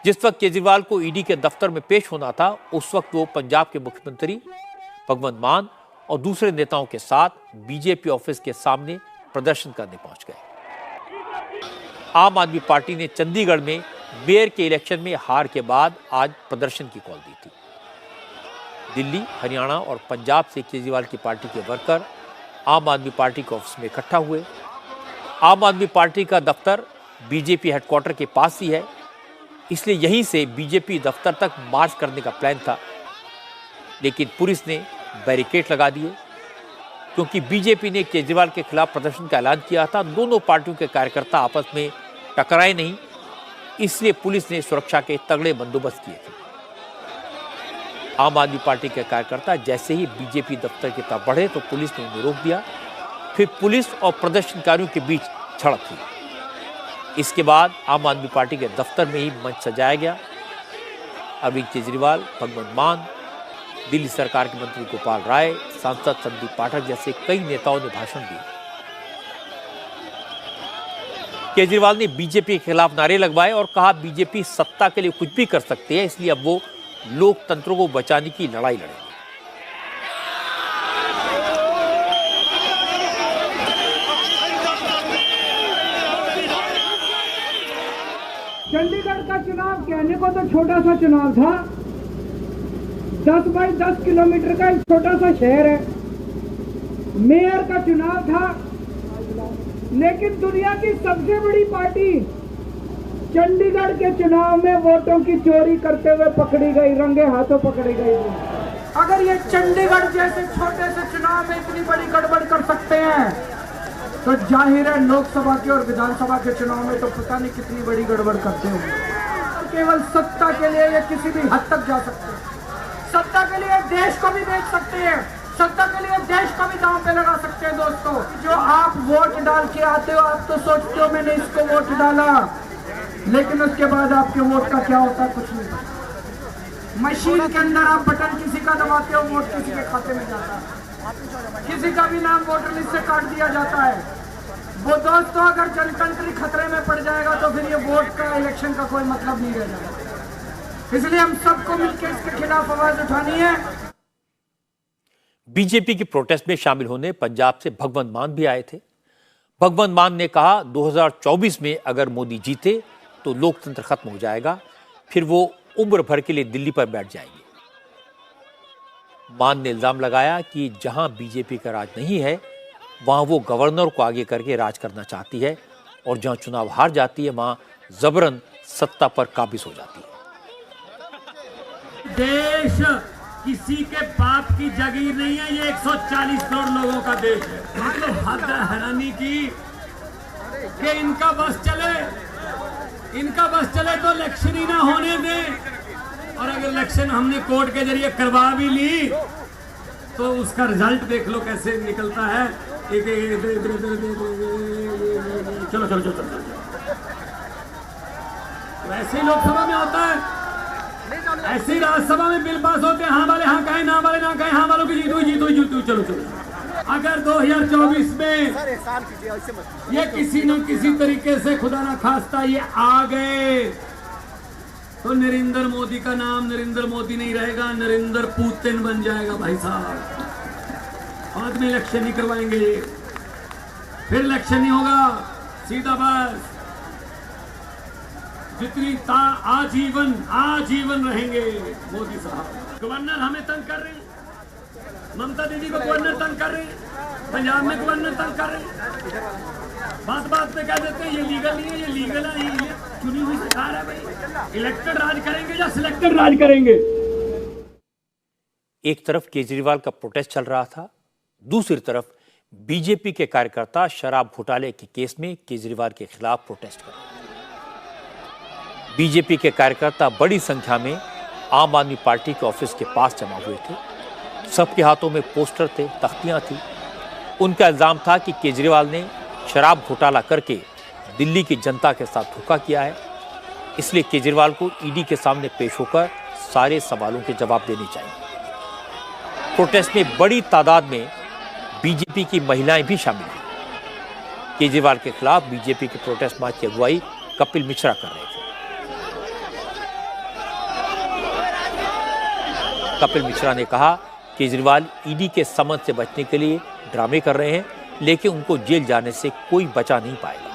जिस वक्त केजरीवाल को ईडी के दफ्तर में पेश होना था, उस वक्त वो पंजाब के मुख्यमंत्री भगवंत मान और दूसरे नेताओं के साथ बीजेपी ऑफिस के सामने प्रदर्शन करने पहुंच गए। आम आदमी पार्टी ने चंडीगढ़ में मेयर के इलेक्शन में हार के बाद आज प्रदर्शन की कॉल दी थी। दिल्ली, हरियाणा और पंजाब से केजरीवाल की पार्टी के वर्कर आम आदमी पार्टी के ऑफिस में इकट्ठा हुए। आम आदमी पार्टी का दफ्तर बीजेपी हेडक्वार्टर के पास ही है, इसलिए यहीं से बीजेपी दफ्तर तक मार्च करने का प्लान था, लेकिन पुलिस ने बैरिकेड लगा दिए। क्योंकि बीजेपी ने केजरीवाल के खिलाफ प्रदर्शन का ऐलान किया था, दोनों पार्टियों के कार्यकर्ता आपस में टकराए नहीं, इसलिए पुलिस ने सुरक्षा के तगड़े बंदोबस्त किए थे। आम आदमी पार्टी के कार्यकर्ता जैसे ही बीजेपी दफ्तर की तरफ बढ़े तो पुलिस ने उन्हें रोक दिया। फिर पुलिस और प्रदर्शनकारियों के बीच झड़प हुई। इसके बाद आम आदमी पार्टी के दफ्तर में ही मंच सजाया गया। अरविंद केजरीवाल, भगवंत मान, दिल्ली सरकार के मंत्री गोपाल राय, सांसद संदीप पाठक जैसे कई नेताओं ने भाषण दिए। केजरीवाल ने बीजेपी के खिलाफ नारे लगवाए और कहा बीजेपी सत्ता के लिए कुछ भी कर सकती है, इसलिए अब वो लोकतंत्र को बचाने की लड़ाई लड़ेंगे। चंडीगढ़ का चुनाव कहने को तो छोटा सा चुनाव था, 10 बाई 10 किलोमीटर का एक छोटा सा शहर है। मेयर का चुनाव था, लेकिन दुनिया की सबसे बड़ी पार्टी चंडीगढ़ के चुनाव में वोटों की चोरी करते हुए पकड़ी गई, रंगे हाथों पकड़ी गई। अगर ये चंडीगढ़ जैसे छोटे से चुनाव में इतनी बड़ी गड़बड़ कर सकते हैं, तो जाहिर है लोकसभा के और विधानसभा के चुनाव में तो पता नहीं कितनी बड़ी गड़बड़ करते होंगे। केवल सत्ता के लिए ये किसी भी हद तक जा सकते हैं। सत्ता के लिए देश को भी बेच सकते हैं, सत्ता के लिए देश को भी दांव पे लगा सकते हैं। दोस्तों, जो आप वोट डाल के आते हो, आप तो सोचते हो मैंने इसको वोट डाला, लेकिन उसके बाद आपके वोट का क्या होता है, कुछ नहीं। मशीन के अंदर आप बटन किसी का दबाते हो, वोट किसी के खाते में जाता है, किसी का भी नाम वोटर लिस्ट से काट दिया जाता है। वो दोस्तों, अगर जनतंत्र ही खतरे में पड़ जाएगा तो फिर ये वोट का, इलेक्शन का कोई मतलब नहीं रह जाएगा। इसलिए हम सबको मिलकर इसके खिलाफ आवाज उठानी है। बीजेपी की प्रोटेस्ट में शामिल होने पंजाब से भगवंत मान भी आए थे। भगवंत मान ने कहा 2024 में अगर मोदी जीते तो लोकतंत्र खत्म हो जाएगा, फिर वो उम्र भर के लिए दिल्ली पर बैठ जाएंगे। मान ने इल्जाम लगाया कि जहां बीजेपी का राज नहीं है, वहां वो गवर्नर को आगे करके राज करना चाहती है, और जहां चुनाव हार जाती है वहां जबरन सत्ता पर काबिज हो जाती है। देश किसी के बाप की जागीर नहीं है, ये 140 करोड़ लोगों का देश है। मतलब हद हैरानी की कि इनका बस चले तो इलेक्शन ही ना होने दें, और अगर इलेक्शन हमने कोर्ट के जरिए करवा भी ली तो उसका रिजल्ट देख लो कैसे निकलता है। चलो वैसे ही लोकसभा में होता है, ऐसे ही राज्यसभा में बिल पास होते हैं, हाँ वाले हाँ कहें, ना वाले ना कहें, हाँ वालों की जीतो। चलो अगर 2024 में ये किसी न किसी तरीके से खुदा ना खास्ता ये आ गए तो नरेंद्र मोदी का नाम नरेंद्र मोदी नहीं रहेगा, नरेंद्र पुतिन बन जाएगा भाई साहब। बाद में इलेक्शन नहीं करवाएंगे, फिर इलेक्शन नहीं होगा, सीधा बस जितनी आजीवन रहेंगे मोदी साहब। गवर्नर हमें तंग कर रहे हैं, ममता दीदी को गवर्नर तंग कर रहे हैं, पंजाब में गवर्नर तंग कर रहे हैं, बात पे कह देते हैं ये लीगल नहीं है, ये लीगल है, ये चुनी हुई सरकार है भाई। इलेक्टेड राज करेंगे या सिलेक्टेड राज करेंगे? एक तरफ केजरीवाल का प्रोटेस्ट चल रहा था, दूसरी तरफ बीजेपी के कार्यकर्ता शराब घोटाले के केस में केजरीवाल के खिलाफ प्रोटेस्ट कर रहे हैं। बीजेपी के कार्यकर्ता बड़ी संख्या में आम आदमी पार्टी के ऑफिस के पास जमा हुए थे। सबके हाथों में पोस्टर थे, तख्तियां थी। उनका इल्जाम था कि केजरीवाल ने शराब घोटाला करके दिल्ली की जनता के साथ धोखा किया है, इसलिए केजरीवाल को ईडी के सामने पेश होकर सारे सवालों के जवाब देने चाहिए। प्रोटेस्ट में बड़ी तादाद में बीजेपी की महिलाएं भी शामिल हुई। केजरीवाल के खिलाफ बीजेपी के प्रोटेस्ट मार्च की अगुवाई कपिल मिश्रा कर रहे थे। कपिल मिश्रा ने कहा, केजरीवाल ईडी के समन से बचने के लिए ड्रामे कर रहे हैं, लेकिन उनको जेल जाने से कोई बचा नहीं पाएगा।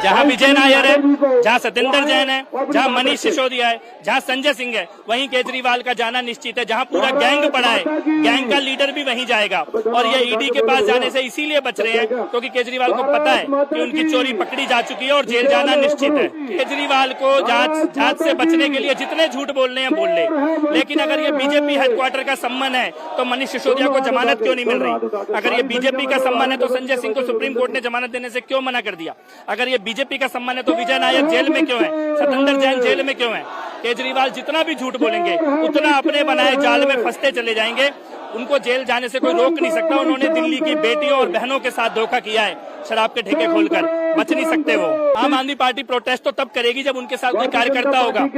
जहां विजय नायर है, जहां सत्येंद्र जैन है, जहां मनीष सिसोदिया है, जहां संजय सिंह है, वहीं केजरीवाल का जाना निश्चित है। जहां पूरा गैंग पड़ा है, गैंग का लीडर भी वहीं जाएगा। और ये ईडी के पास जाने से इसीलिए बच रहे हैं क्योंकि केजरीवाल को पता है कि उनकी चोरी पकड़ी जा चुकी है और जेल जाना निश्चित है। केजरीवाल को जांच से बचने के लिए जितने झूठ बोलने हैं बोल ले, लेकिन अगर ये बीजेपी हेडक्वार्टर का सम्मान है तो मनीष सिसोदिया को जमानत क्यों नहीं मिल रही? अगर ये बीजेपी का सम्मान है तो संजय सिंह को सुप्रीम कोर्ट ने जमानत देने से क्यों मना कर दिया? अगर ये बीजेपी का सम्मान है तो विजय नायर जेल में क्यों है? सत्येंद्र जैन जेल में क्यों है? केजरीवाल जितना भी झूठ बोलेंगे उतना अपने बनाए जाल में फंसते चले जाएंगे। उनको जेल जाने से कोई रोक नहीं सकता। उन्होंने दिल्ली की बेटियों और बहनों के साथ धोखा किया है, शराब के ठेके खोलकर। बच नहीं सकते वो। आम आदमी पार्टी प्रोटेस्ट तो तब करेगी जब उनके साथ कोई कार्यकर्ता होगा।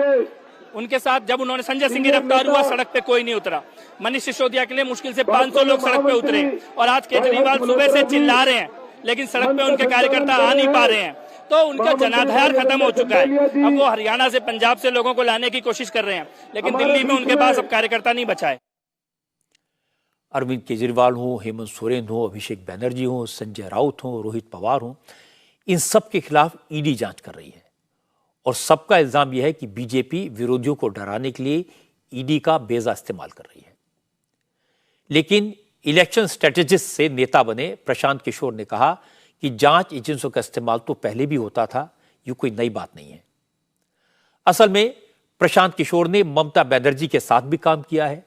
उनके साथ जब उन्होंने संजय सिंह गिरफ्तार हुआ, सड़क पे कोई नहीं उतरा। मनीष सिसोदिया के लिए मुश्किल से 500 लोग सड़क पे उतरे और आज केजरीवाल सुबह से चिल्ला रहे हैं, लेकिन सड़क पे उनके कार्यकर्ता आ नहीं पा रहे हैं। तो उनका जनाधार खत्म हो चुका है। अब वो हरियाणा से, पंजाब से लोगों को लाने की कोशिश कर रहे हैं, लेकिन दिल्ली में उनके पास अब कार्यकर्ता नहीं बचा है। अरविंद केजरीवाल हो, हेमंत सोरेन हो, अभिषेक बैनर्जी हो, संजय राउत हो, रोहित पवार हो, इन सब के खिलाफ ईडी जांच कर रही है और सबका इल्जाम यह है कि बीजेपी विरोधियों को डराने के लिए ईडी का बेजा इस्तेमाल कर रही है। लेकिन इलेक्शन स्ट्रेटेजिस्ट से नेता बने प्रशांत किशोर ने कहा कि जांच एजेंसियों का इस्तेमाल तो पहले भी होता था, ये कोई नई बात नहीं है। असल में प्रशांत किशोर ने ममता बनर्जी के साथ भी काम किया है,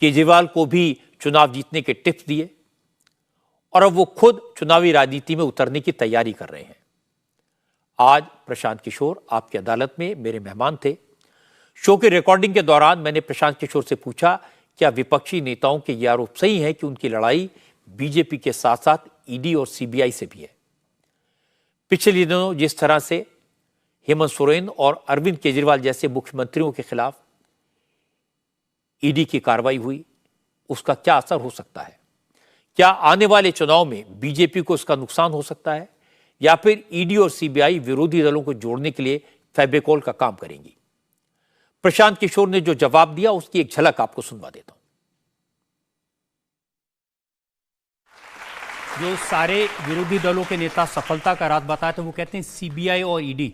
केजरीवाल को भी चुनाव जीतने के टिप्स दिए और अब वो खुद चुनावी राजनीति में उतरने की तैयारी कर रहे हैं। आज प्रशांत किशोर आपकी अदालत में मेरे मेहमान थे। शो की रिकॉर्डिंग के दौरान मैंने प्रशांत किशोर से पूछा, क्या विपक्षी नेताओं के ये आरोप सही है कि उनकी लड़ाई बीजेपी के साथ साथ ईडी और सीबीआई से भी है? पिछले दिनों जिस तरह से हेमंत सोरेन और अरविंद केजरीवाल जैसे मुख्यमंत्रियों के खिलाफ ईडी की कार्रवाई हुई, उसका क्या असर हो सकता है? क्या आने वाले चुनाव में बीजेपी को इसका नुकसान हो सकता है या फिर ईडी और सीबीआई विरोधी दलों को जोड़ने के लिए फेविकोल का काम करेंगी? प्रशांत किशोर ने जो जवाब दिया उसकी एक झलक आपको सुनवा देता हूं। जो सारे विरोधी दलों के नेता सफलता का राज बताते हैं, वो कहते हैं सीबीआई और ईडी।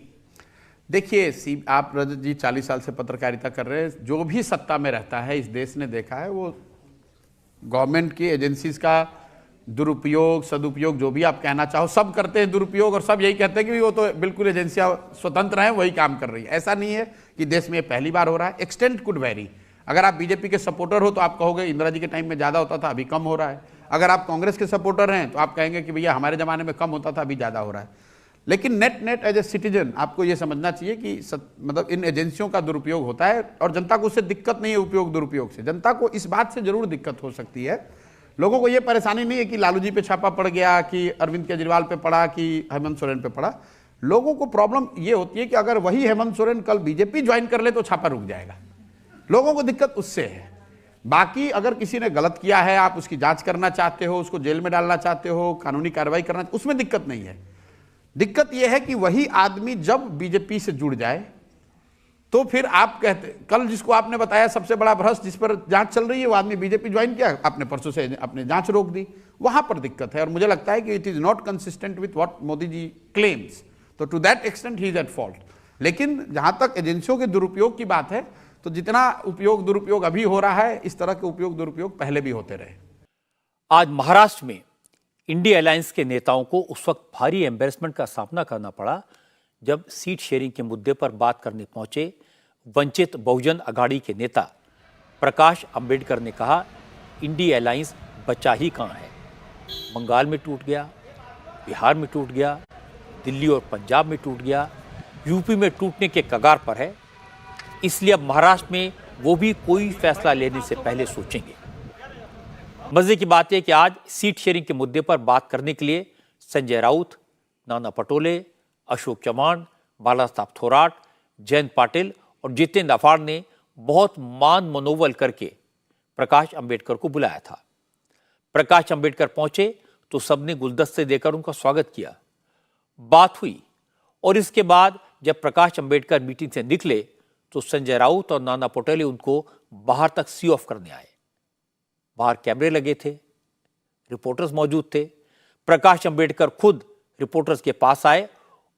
देखिए, आप रजत जी 40 साल से पत्रकारिता कर रहे हैं। जो भी सत्ता में रहता है इस देश ने देखा है, वो गवर्नमेंट की एजेंसीज का दुरुपयोग, सदुपयोग, जो भी आप कहना चाहो, सब करते हैं दुरुपयोग और सब यही कहते हैं कि वो तो बिल्कुल एजेंसियां स्वतंत्र हैं, वही काम कर रही है। ऐसा नहीं है कि देश में पहली बार हो रहा है। Extent could very. अगर आप बीजेपी के सपोर्टर हो तो आप कहोगे इंदिरा जी के टाइम में ज़्यादा होता था, अभी कम हो रहा है। अगर आप कांग्रेस के सपोर्टर हैं तो आप कहेंगे कि भैया हमारे ज़माने में कम होता था, अभी ज़्यादा हो रहा है। लेकिन नेट एज ए सिटीजन आपको ये समझना चाहिए कि मतलब इन एजेंसियों का दुरुपयोग होता है और जनता को उससे दिक्कत नहीं है। उपयोग दुरुपयोग से जनता को इस बात से जरूर दिक्कत हो सकती है। लोगों को ये परेशानी नहीं है कि लालू जी पे छापा पड़ गया, कि अरविंद केजरीवाल पे पड़ा, कि हेमंत सोरेन पे पड़ा। लोगों को प्रॉब्लम ये होती है कि अगर वही हेमंत सोरेन कल बीजेपी ज्वाइन कर ले तो छापा रुक जाएगा। लोगों को दिक्कत उससे है। बाकी अगर किसी ने गलत किया है, आप उसकी जांच करना चाहते हो, उसको जेल में डालना चाहते हो, कानूनी कार्रवाई करना, उसमें दिक्कत नहीं है। दिक्कत यह है कि वही आदमी जब बीजेपी से जुड़ जाए तो फिर आप कहते, कल जिसको आपने बताया सबसे बड़ा भ्रष्ट जिस पर जांच चल रही है, वो आदमी बीजेपी ज्वाइन किया, आपने परसों से अपने जांच रोक दी, वहां पर दिक्कत है। और मुझे लगता है कि it is not consistent with what Modi ji claims. तो to that extent he is at fault. लेकिन जहां तक एजेंसियों के दुरुपयोग की बात है, तो जितना उपयोग दुरुपयोग अभी हो रहा है, इस तरह के उपयोग दुरुपयोग पहले भी होते रहे। आज महाराष्ट्र में इंडिया अलायंस के नेताओं को उस वक्त भारी एम्बेरसमेंट का सामना करना पड़ा जब सीट शेयरिंग के मुद्दे पर बात करने पहुंचे वंचित बहुजन अघाड़ी के नेता प्रकाश अंबेडकर ने कहा, इंडिया अलायंस बचा ही कहाँ है। बंगाल में टूट गया, बिहार में टूट गया, दिल्ली और पंजाब में टूट गया, यूपी में टूटने के कगार पर है, इसलिए अब महाराष्ट्र में वो भी कोई फैसला लेने से पहले सोचेंगे। मजे की बात है कि आज सीट शेयरिंग के मुद्दे पर बात करने के लिए संजय राउत, नाना पटोले, अशोक चव्हाण, बालासाहब थोराट, जयंत पाटिल और जितेंद्र अफाड़ ने बहुत मान मनोबल करके प्रकाश अंबेडकर को बुलाया था। प्रकाश अंबेडकर पहुंचे तो सबने गुलदस्ते देकर उनका स्वागत किया। बात हुई और इसके बाद जब प्रकाश अंबेडकर मीटिंग से निकले तो संजय राउत और नाना पटोले उनको बाहर तक सी ऑफ करने आए। बाहर कैमरे लगे थे, रिपोर्टर्स मौजूद थे। प्रकाश अंबेडकर खुद रिपोर्टर्स के पास आए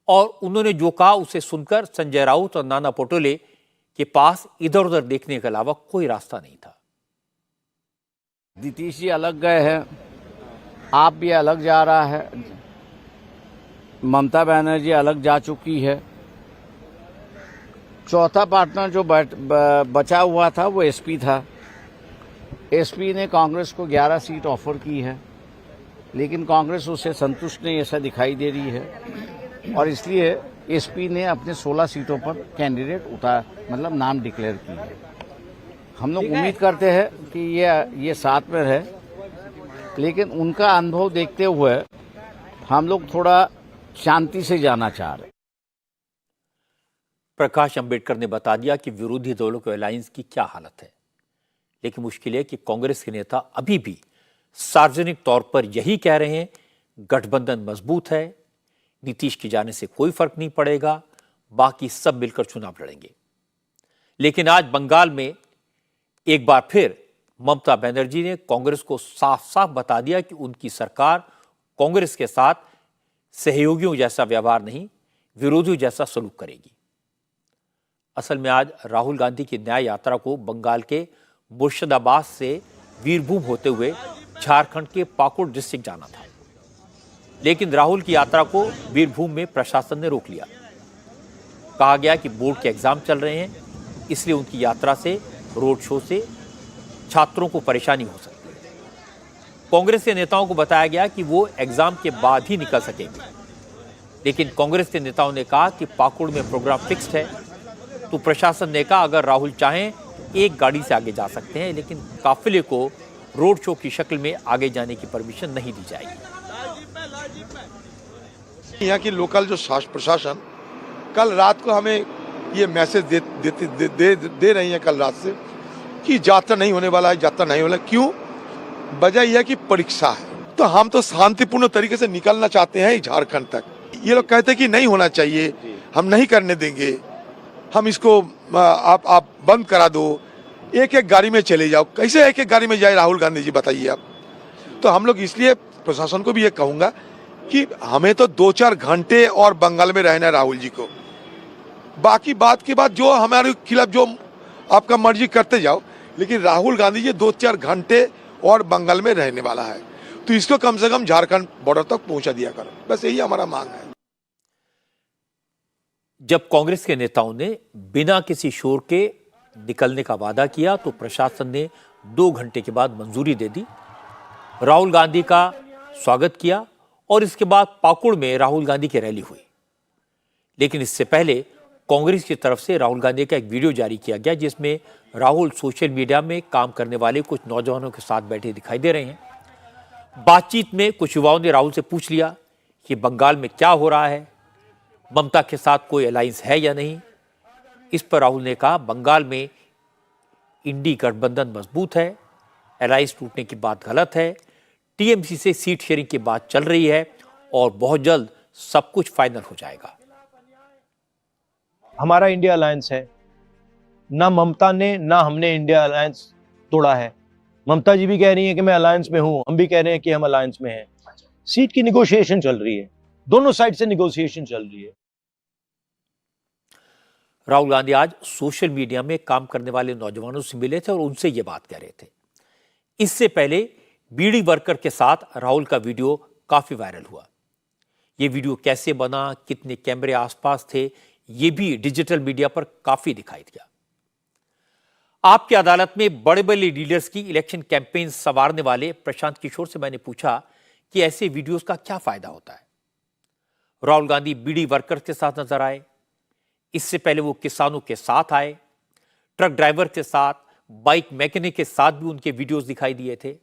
और उन्होंने जो कहा उसे सुनकर संजय राउत और नाना पटोले के पास इधर उधर देखने के अलावा कोई रास्ता नहीं था। नीतीश जी अलग गए हैं, आप भी अलग जा रहा है, ममता बनर्जी अलग जा चुकी है, चौथा पार्टनर जो बचा हुआ था वो एसपी था। एसपी ने कांग्रेस को 11 सीट ऑफर की है, लेकिन कांग्रेस उससे संतुष्ट नहीं ऐसा दिखाई दे रही है और इसलिए एसपी ने अपने 16 सीटों पर कैंडिडेट मतलब नाम डिक्लेयर की है। हम लोग उम्मीद करते हैं कि ये साथ में रहे, लेकिन उनका अनुभव देखते हुए हम लोग थोड़ा शांति से जाना चाह रहे हैं। प्रकाश अंबेडकर ने बता दिया कि विरोधी दलों के अलायंस की क्या हालत है, लेकिन मुश्किल है कि कांग्रेस के नेता अभी भी सार्वजनिक तौर पर यही कह रहे हैं गठबंधन मजबूत है, नीतीश के जाने से कोई फर्क नहीं पड़ेगा, बाकी सब मिलकर चुनाव लड़ेंगे। लेकिन आज बंगाल में एक बार फिर ममता बनर्जी ने कांग्रेस को साफ साफ बता दिया कि उनकी सरकार कांग्रेस के साथ सहयोगियों जैसा व्यवहार नहीं, विरोधियों जैसा सलूक करेगी। असल में आज राहुल गांधी की न्याय यात्रा को बंगाल के मुर्शिदाबाद से वीरभूम होते हुए झारखंड के पाकुड़ डिस्ट्रिक्ट जाना था, लेकिन राहुल की यात्रा को वीरभूम में प्रशासन ने रोक लिया। कहा गया कि बोर्ड के एग्जाम चल रहे हैं, इसलिए उनकी यात्रा से, रोड शो से छात्रों को परेशानी हो सकती है। कांग्रेस के नेताओं को बताया गया कि वो एग्जाम के बाद ही निकल सकेंगे, लेकिन कांग्रेस के नेताओं ने कहा कि पाकुड़ में प्रोग्राम फिक्स्ड है, तो प्रशासन ने कहा अगर राहुल चाहें एक गाड़ी से आगे जा सकते हैं, लेकिन काफिले को रोड शो की शक्ल में आगे जाने की परमिशन नहीं दी जाएगी। यहाँ की लोकल जो प्रशासन कल रात को हमें ये मैसेज दे रही है कल रात से कि यात्रा नहीं होने वाला है, यात्रा नहीं होने वाला। क्यों? वजह यह है कि परीक्षा है, तो हम तो शांतिपूर्ण तरीके से निकलना चाहते हैं झारखंड तक। ये लोग कहते हैं कि नहीं होना चाहिए, हम नहीं करने देंगे, हम इसको आप बंद करा दो, एक एक गाड़ी में चले जाओ। कैसे एक एक गाड़ी में जाए राहुल गांधी जी, बताइए आप। तो हम लोग इसलिए प्रशासन को भी ये कहूंगा कि हमें तो 2-4 घंटे और बंगाल में रहना है राहुल जी को, बाकी बात के बाद जो हमारे खिलाफ जो आपका मर्जी करते जाओ, लेकिन राहुल गांधी जी 2-4 घंटे और बंगाल में रहने वाला है, तो इसको कम से कम झारखंड बॉर्डर तक पहुंचा दिया करो, बस यही हमारा मांग है। जब कांग्रेस के नेताओं ने बिना किसी शोर के निकलने का वादा किया तो प्रशासन ने 2 घंटे के बाद मंजूरी दे दी। राहुल गांधी का स्वागत किया और इसके बाद पाकुड़ में राहुल गांधी की रैली हुई। लेकिन इससे पहले कांग्रेस की तरफ से राहुल गांधी का एक वीडियो जारी किया गया, जिसमें राहुल सोशल मीडिया में काम करने वाले कुछ नौजवानों के साथ बैठे दिखाई दे रहे हैं। बातचीत में कुछ युवाओं ने राहुल से पूछ लिया कि बंगाल में क्या हो रहा है, ममता के साथ कोई अलायंस है या नहीं। इस पर राहुल ने कहा बंगाल में इंडी गठबंधन मजबूत है, अलायंस टूटने की बात गलत है, टीएमसी से सीट शेयरिंग की बात चल रही है और बहुत जल्द सब कुछ फाइनल हो जाएगा। हमारा इंडिया अलायंस है, ना ममता ने ना हमने इंडिया अलायंस तोड़ा है। ममता जी भी कह रही हैं कि मैं अलायंस में हूं, हम भी कह रहे हैं कि हम अलायंस में हैं। सीट की निगोशिएशन चल रही है, दोनों साइड से निगोशिएशन चल रही है। राहुल गांधी आज सोशल मीडिया में काम करने वाले नौजवानों से मिले थे और उनसे ये बात कह रहे थे। इससे पहले बीड़ी वर्कर के साथ राहुल का वीडियो काफी वायरल हुआ। ये वीडियो कैसे बना, कितने कैमरे आसपास थे, ये भी डिजिटल मीडिया पर काफी दिखाई दिया। आपकी अदालत में बड़े बड़े लीडर्स की इलेक्शन कैंपेन संवारने वाले प्रशांत किशोर से मैंने पूछा कि ऐसे वीडियोस का क्या फायदा होता है। राहुल गांधी बीड़ी वर्कर्स के साथ नजर आए। इससे पहले वो किसानों के साथ आए, ट्रक ड्राइवर के साथ, बाइक मैकेनिक के साथ भी उनके वीडियोस दिखाई दिए थे।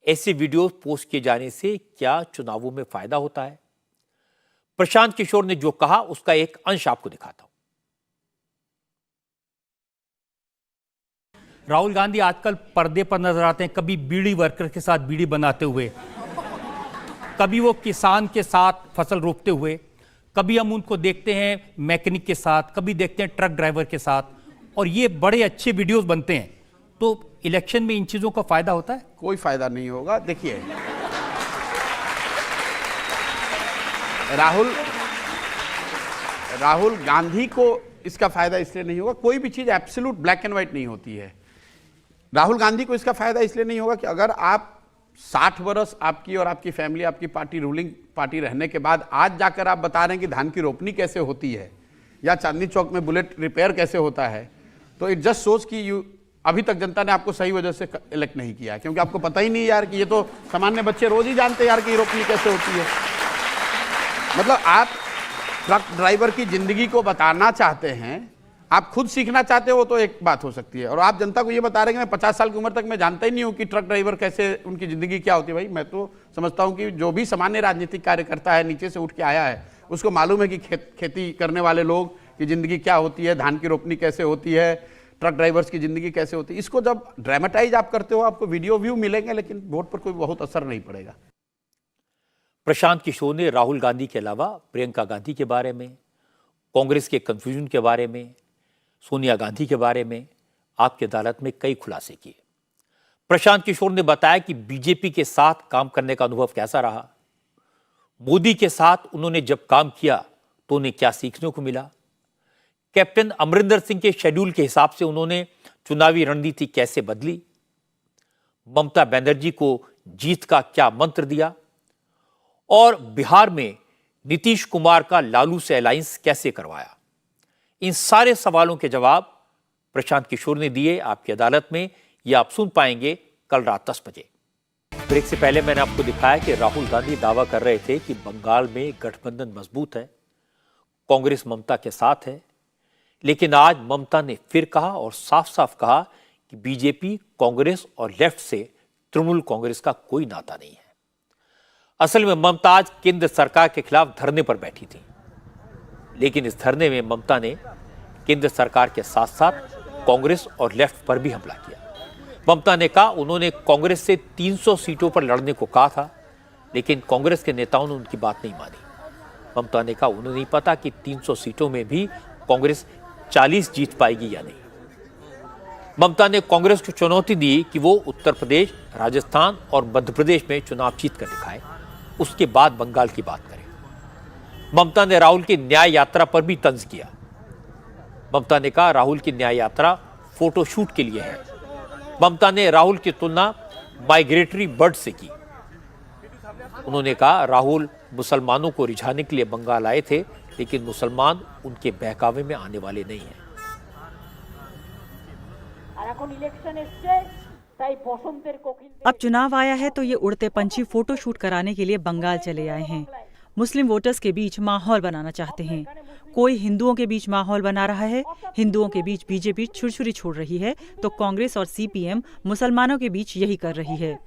ऐसे वीडियोस पोस्ट किए जाने से क्या चुनावों में फायदा होता है? प्रशांत किशोर ने जो कहा उसका एक अंश आपको दिखाता हूं। राहुल गांधी आजकल पर्दे पर नजर आते हैं, कभी बीड़ी वर्कर के साथ बीड़ी बनाते हुए, कभी वो किसान के साथ फसल रोपते हुए, कभी हम उनको देखते हैं मैकेनिक के साथ, कभी देखते हैं ट्रक ड्राइवर के साथ, और ये बड़े अच्छे वीडियोस बनते हैं। तो इलेक्शन में इन चीजों का फायदा होता है? कोई फायदा नहीं होगा। देखिए, राहुल गांधी को इसका फायदा इसलिए नहीं होगा, कोई भी चीज एब्सोल्यूट ब्लैक एंड व्हाइट नहीं होती है। राहुल गांधी को इसका फायदा इसलिए नहीं होगा कि अगर आप 60 वर्ष आपकी और आपकी फैमिली, आपकी पार्टी रूलिंग पार्टी रहने के बाद आज जाकर आप बता रहे हैं कि धान की रोपनी कैसे होती है या चांदनी चौक में बुलेट रिपेयर कैसे होता है, तो इट जस्ट सोच कि अभी तक जनता ने आपको सही वजह से इलेक्ट नहीं किया, क्योंकि आपको पता ही नहीं यार कि ये तो सामान्य बच्चे रोज ही जानते हैं यार कि रोपनी कैसे होती है। मतलब आप ट्रक ड्राइवर की जिंदगी को बताना चाहते हैं, आप खुद सीखना चाहते हो तो एक बात हो सकती है, और आप जनता को ये बता रहे हैं कि मैं 50 साल की उम्र तक मैं जानता ही नहीं हूं कि ट्रक ड्राइवर कैसे, उनकी जिंदगी क्या होती है। भाई मैं तो समझता हूं कि जो भी सामान्य राजनीतिक कार्यकर्ता है, नीचे से उठ के आया है, उसको मालूम है कि खेती करने वाले लोग की जिंदगी क्या होती है, धान की रोपनी कैसे होती है, ट्रक ड्राइवर्स की जिंदगी कैसे होती है। इसको जब ड्रामेटाइज आप करते हो, आपको वीडियो व्यू मिलेंगे, लेकिन वोट पर कोई बहुत असर नहीं पड़ेगा। प्रशांत किशोर ने राहुल गांधी के अलावा प्रियंका गांधी के बारे में, कांग्रेस के कंफ्यूजन के बारे में, सोनिया गांधी के बारे में आपकी अदालत में कई खुलासे किए। प्रशांत किशोर ने बताया कि बीजेपी के साथ काम करने का अनुभव कैसा रहा, मोदी के साथ उन्होंने जब काम किया तो उन्हें क्या सीखने को मिला, कैप्टन अमरिंदर सिंह के शेड्यूल के हिसाब से उन्होंने चुनावी रणनीति कैसे बदली, ममता बनर्जी को जीत का क्या मंत्र दिया, और बिहार में नीतीश कुमार का लालू से अलायंस कैसे करवाया। इन सारे सवालों के जवाब प्रशांत किशोर ने दिए आपकी अदालत में। यह आप सुन पाएंगे कल रात 10 बजे। ब्रेक से पहले मैंने आपको दिखाया कि राहुल गांधी दावा कर रहे थे कि बंगाल में गठबंधन मजबूत है, कांग्रेस ममता के साथ है, लेकिन आज ममता ने फिर कहा और साफ साफ कहा कि बीजेपी, कांग्रेस और लेफ्ट से तृणमूल कांग्रेस का कोई नाता नहीं है। असल में ममता आज केंद्र सरकार के खिलाफ धरने पर बैठी थी, लेकिन इस धरने में ममता ने केंद्र सरकार के साथ साथ कांग्रेस और लेफ्ट पर भी हमला किया। ममता ने कहा उन्होंने कांग्रेस से 300 सीटों पर लड़ने को कहा था, लेकिन कांग्रेस के नेताओं ने उनकी बात नहीं मानी। ममता ने कहा उन्हें नहीं पता कि 300 सीटों में भी कांग्रेस 40 जीत पाएगी या नहीं। ममता ने कांग्रेस को चुनौती दी कि वो उत्तर प्रदेश, राजस्थान और मध्य प्रदेश में चुनाव जीत कर दिखाए, उसके बाद बंगाल की बात करें। ममता ने राहुल की न्याय यात्रा पर भी तंज किया। ममता ने कहा राहुल की न्याय यात्रा फोटोशूट के लिए है। ममता ने राहुल की तुलना माइग्रेटरी बर्ड से की। उन्होंने कहा राहुल मुसलमानों को रिझाने के लिए बंगाल आए थे, लेकिन मुसलमान उनके बहकावे में आने वाले नहीं हैं। अब चुनाव आया है तो ये उड़ते पंछी फोटोशूट कराने के लिए बंगाल चले आए हैं। मुस्लिम वोटर्स के बीच माहौल बनाना चाहते हैं। कोई हिंदुओं के बीच माहौल बना रहा है, हिंदुओं के बीच बीजेपी छुरछुरी छोड़ रही है, तो कांग्रेस और सीपीएम मुसलमानों के बीच यही कर रही है।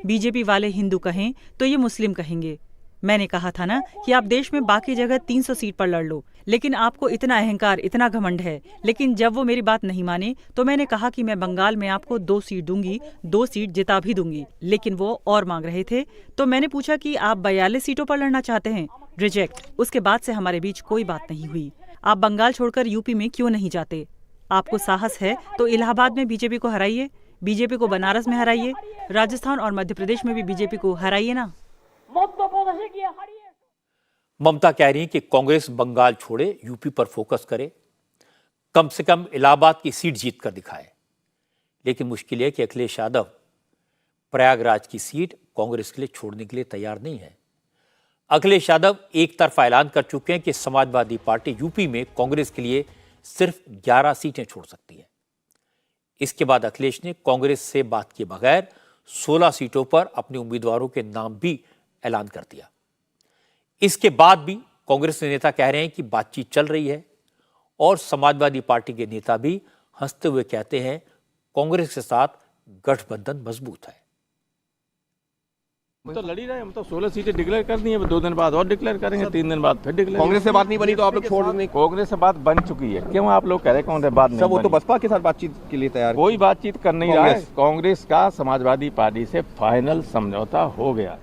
बीजेपी वाले हिंदू कहें तो ये मुस्लिम कहेंगे। मैंने कहा था ना कि आप देश में बाकी जगह 300 सीट पर लड़ लो, लेकिन आपको इतना अहंकार, इतना घमंड है। लेकिन जब वो मेरी बात नहीं माने तो मैंने कहा कि मैं बंगाल में आपको 2 सीट दूंगी, 2 सीट जिता भी दूंगी। लेकिन वो और मांग रहे थे, तो मैंने पूछा कि आप 42 सीटों पर लड़ना चाहते हैं? रिजेक्ट। उसके बाद से हमारे बीच कोई बात नहीं हुई। आप बंगाल छोड़कर यूपी में क्यों नहीं जाते? आपको साहस है तो इलाहाबाद में बीजेपी को हराइए, बीजेपी को बनारस में हराइए, राजस्थान और मध्य प्रदेश में भी बीजेपी को हराइए ना। ममता कह रही है कि कांग्रेस बंगाल छोड़े, यूपी पर फोकस करे, कम से कम इलाहाबाद की सीट जीत कर दिखाए। लेकिन मुश्किल है कि अखिलेश यादव प्रयागराज की सीट कांग्रेस के लिए छोड़ने के लिए तैयार नहीं है। अखिलेश यादव एक तरफा ऐलान कर चुके हैं कि समाजवादी पार्टी यूपी में कांग्रेस के लिए सिर्फ 11 सीटें छोड़ सकती है। इसके बाद अखिलेश ने कांग्रेस से बात किए बगैर 16 सीटों पर अपने उम्मीदवारों के नाम भी ऐलान कर दिया। इसके बाद भी कांग्रेस के नेता कह रहे हैं कि बातचीत चल रही है और समाजवादी पार्टी के नेता भी हंसते हुए कहते हैं कांग्रेस के साथ गठबंधन मजबूत है। हम तो लड़ ही रहे, हम तो 16 सीटें डिक्लेयर कर दी हैं, 2 दिन बाद और डिक्लेयर करेंगे, 3 दिन बाद फिर डिक्लेयर। कांग्रेस से बात नहीं बनी तो आप लोग छोड़ देंगे? कांग्रेस से बात बन चुकी है, क्यों आप लोग कह रहे हैं कांग्रेस से बात नहीं? सब वो तो बसपा के साथ बातचीत के लिए तैयार, कोई बातचीत कर नहीं रहा है। कांग्रेस का समाजवादी पार्टी से फाइनल समझौता हो गया।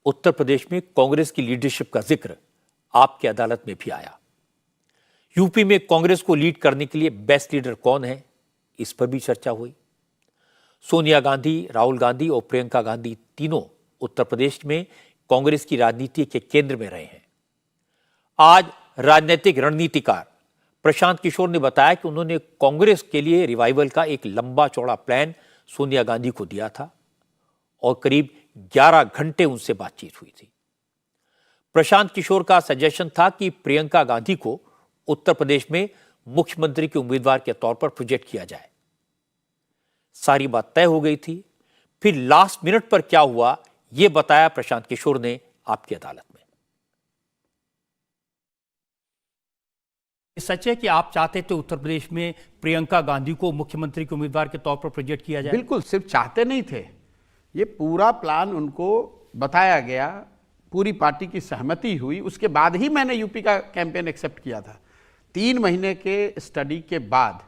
उत्तर प्रदेश में कांग्रेस की लीडरशिप का जिक्र आपकी अदालत में भी आया। यूपी में कांग्रेस को लीड करने के लिए बेस्ट लीडर कौन है, इस पर भी चर्चा हुई। सोनिया गांधी, राहुल गांधी और प्रियंका गांधी तीनों उत्तर प्रदेश में कांग्रेस की राजनीति के केंद्र में रहे हैं। आज राजनीतिक रणनीतिकार प्रशांत किशोर ने बताया कि उन्होंने कांग्रेस के लिए रिवाइवल का एक लंबा चौड़ा प्लान सोनिया गांधी को दिया था और करीब 11 घंटे उनसे बातचीत हुई थी। प्रशांत किशोर का सजेशन था कि प्रियंका गांधी को उत्तर प्रदेश में मुख्यमंत्री के उम्मीदवार के तौर पर प्रोजेक्ट किया जाए। सारी बात तय हो गई थी, फिर लास्ट मिनट पर क्या हुआ यह बताया प्रशांत किशोर ने आपकी अदालत में। सच है कि आप चाहते थे उत्तर प्रदेश में प्रियंका गांधी को मुख्यमंत्री के उम्मीदवार के तौर पर प्रोजेक्ट किया जाए? बिल्कुल, सिर्फ चाहते नहीं थे, ये पूरा प्लान उनको बताया गया, पूरी पार्टी की सहमति हुई, उसके बाद ही मैंने यूपी का कैंपेन एक्सेप्ट किया था। 3 महीने के स्टडी के बाद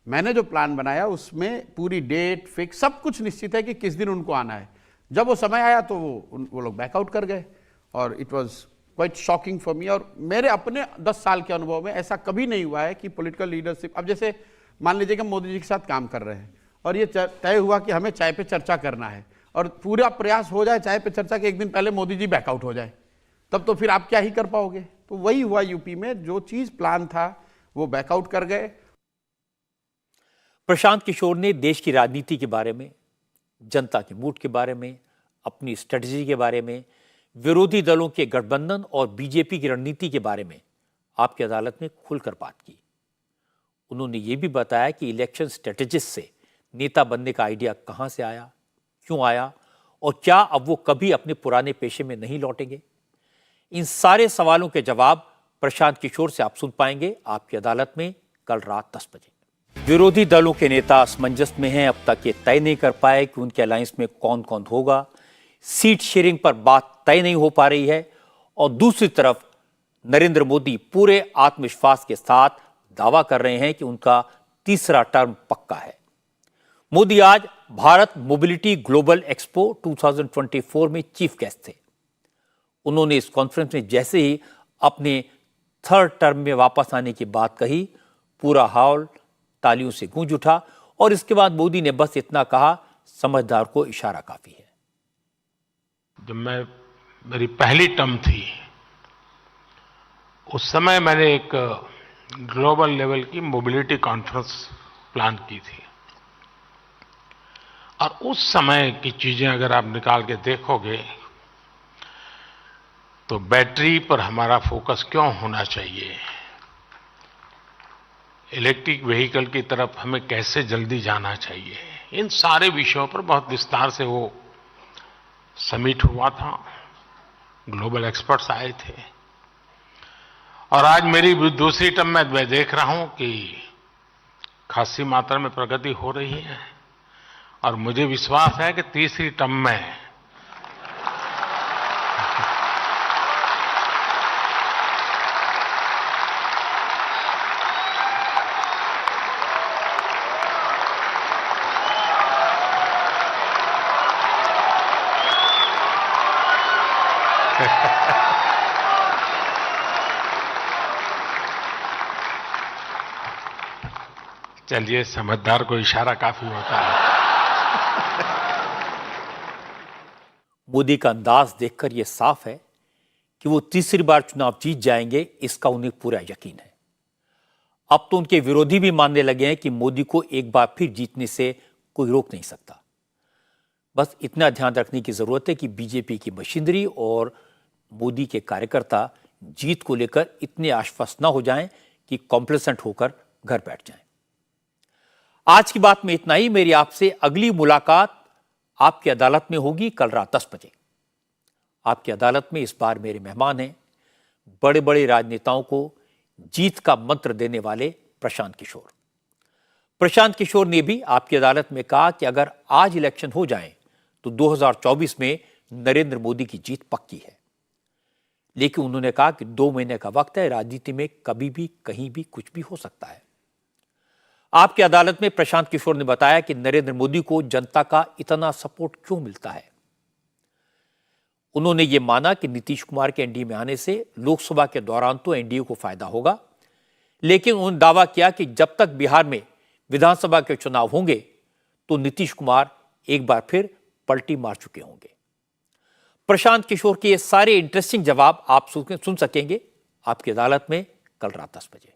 मैंने जो प्लान बनाया उसमें पूरी डेट फिक्स, सब कुछ निश्चित है कि किस दिन उनको आना है। जब वो समय आया तो वो लोग बैकआउट कर गए और it was quite shocking for me. और मेरे अपने 10 साल के अनुभव में ऐसा कभी नहीं हुआ है कि पॉलिटिकल लीडरशिप, अब जैसे मान लीजिए कि मोदी जी के साथ काम कर रहे हैं और ये तय हुआ कि हमें चाय पे चर्चा करना है और पूरा प्रयास हो जाए चाय पे चर्चा के एक दिन पहले मोदी जी बैकआउट हो जाए, तब तो फिर आप क्या ही कर पाओगे। तो वही हुआ यूपी में, जो चीज प्लान था वो बैकआउट कर गए। प्रशांत किशोर ने देश की राजनीति के बारे में, जनता के मूड के बारे में, अपनी स्ट्रेटजी के बारे में, विरोधी दलों के गठबंधन और बीजेपी की रणनीति के बारे में आपकी अदालत में खुलकर बात की। उन्होंने ये भी बताया कि इलेक्शन स्ट्रेटेजिस्ट से नेता बनने का आइडिया कहां से आया, क्यों आया और क्या अब वो कभी अपने पुराने पेशे में नहीं लौटेंगे। इन सारे सवालों के जवाब प्रशांत किशोर से आप सुन पाएंगे आपकी अदालत में कल रात 10 बजे। विरोधी दलों के नेता असमंजस में हैं, अब तक ये तय नहीं कर पाए कि उनके अलायंस में कौन कौन होगा। सीट शेयरिंग पर बात तय नहीं हो पा रही है और दूसरी तरफ नरेंद्र मोदी पूरे आत्मविश्वास के साथ दावा कर रहे हैं कि उनका तीसरा टर्म पक्का है। मोदी आज भारत मोबिलिटी ग्लोबल एक्सपो 2024 में चीफ गेस्ट थे। उन्होंने इस कॉन्फ्रेंस में जैसे ही अपने 3rd टर्म में वापस आने की बात कही, पूरा हॉल तालियों से गूंज उठा और इसके बाद मोदी ने बस इतना कहा, समझदार को इशारा काफी है। जब मेरी पहली टर्म थी उस समय मैंने एक ग्लोबल लेवल की मोबिलिटी कॉन्फ्रेंस प्लान की थी और उस समय की चीजें अगर आप निकाल के देखोगे तो बैटरी पर हमारा फोकस क्यों होना चाहिए, इलेक्ट्रिक व्हीकल की तरफ हमें कैसे जल्दी जाना चाहिए, इन सारे विषयों पर बहुत विस्तार से वो समिट हुआ था। ग्लोबल एक्सपर्ट्स आए थे और आज मेरी दूसरी टर्म में मैं देख रहा हूं कि खासी मात्रा में प्रगति हो रही है और मुझे विश्वास है कि तीसरी टर्म में चलिए, समझदार को इशारा काफी होता है। मोदी का अंदाज देखकर यह साफ है कि वो तीसरी बार चुनाव जीत जाएंगे, इसका उन्हें पूरा यकीन है। अब तो उनके विरोधी भी मानने लगे हैं कि मोदी को एक बार फिर जीतने से कोई रोक नहीं सकता। बस इतना ध्यान रखने की जरूरत है कि बीजेपी की मशीनरी और मोदी के कार्यकर्ता जीत को लेकर इतने आश्वस्त न हो जाएं कि कॉम्प्लेसेंट होकर घर बैठ जाएं। आज की बात में इतना ही। मेरी आपसे अगली मुलाकात आपकी अदालत में होगी कल रात 10 बजे। आपकी अदालत में इस बार मेरे मेहमान हैं बड़े बड़े राजनेताओं को जीत का मंत्र देने वाले प्रशांत किशोर। प्रशांत किशोर ने भी आपकी अदालत में कहा कि अगर आज इलेक्शन हो जाए तो 2024 में नरेंद्र मोदी की जीत पक्की है। लेकिन उन्होंने कहा कि 2 महीने का वक्त है, राजनीति में कभी भी कहीं भी कुछ भी हो सकता है। आपकी अदालत में प्रशांत किशोर ने बताया कि नरेंद्र मोदी को जनता का इतना सपोर्ट क्यों मिलता है। उन्होंने ये माना कि नीतीश कुमार के एनडीए में आने से लोकसभा के दौरान तो एनडीए को फायदा होगा, लेकिन उन्होंने दावा किया कि जब तक बिहार में विधानसभा के चुनाव होंगे तो नीतीश कुमार एक बार फिर पलटी मार चुके होंगे। प्रशांत किशोर के ये सारे इंटरेस्टिंग जवाब आप सुन सकेंगे आपकी अदालत में कल रात 10 बजे।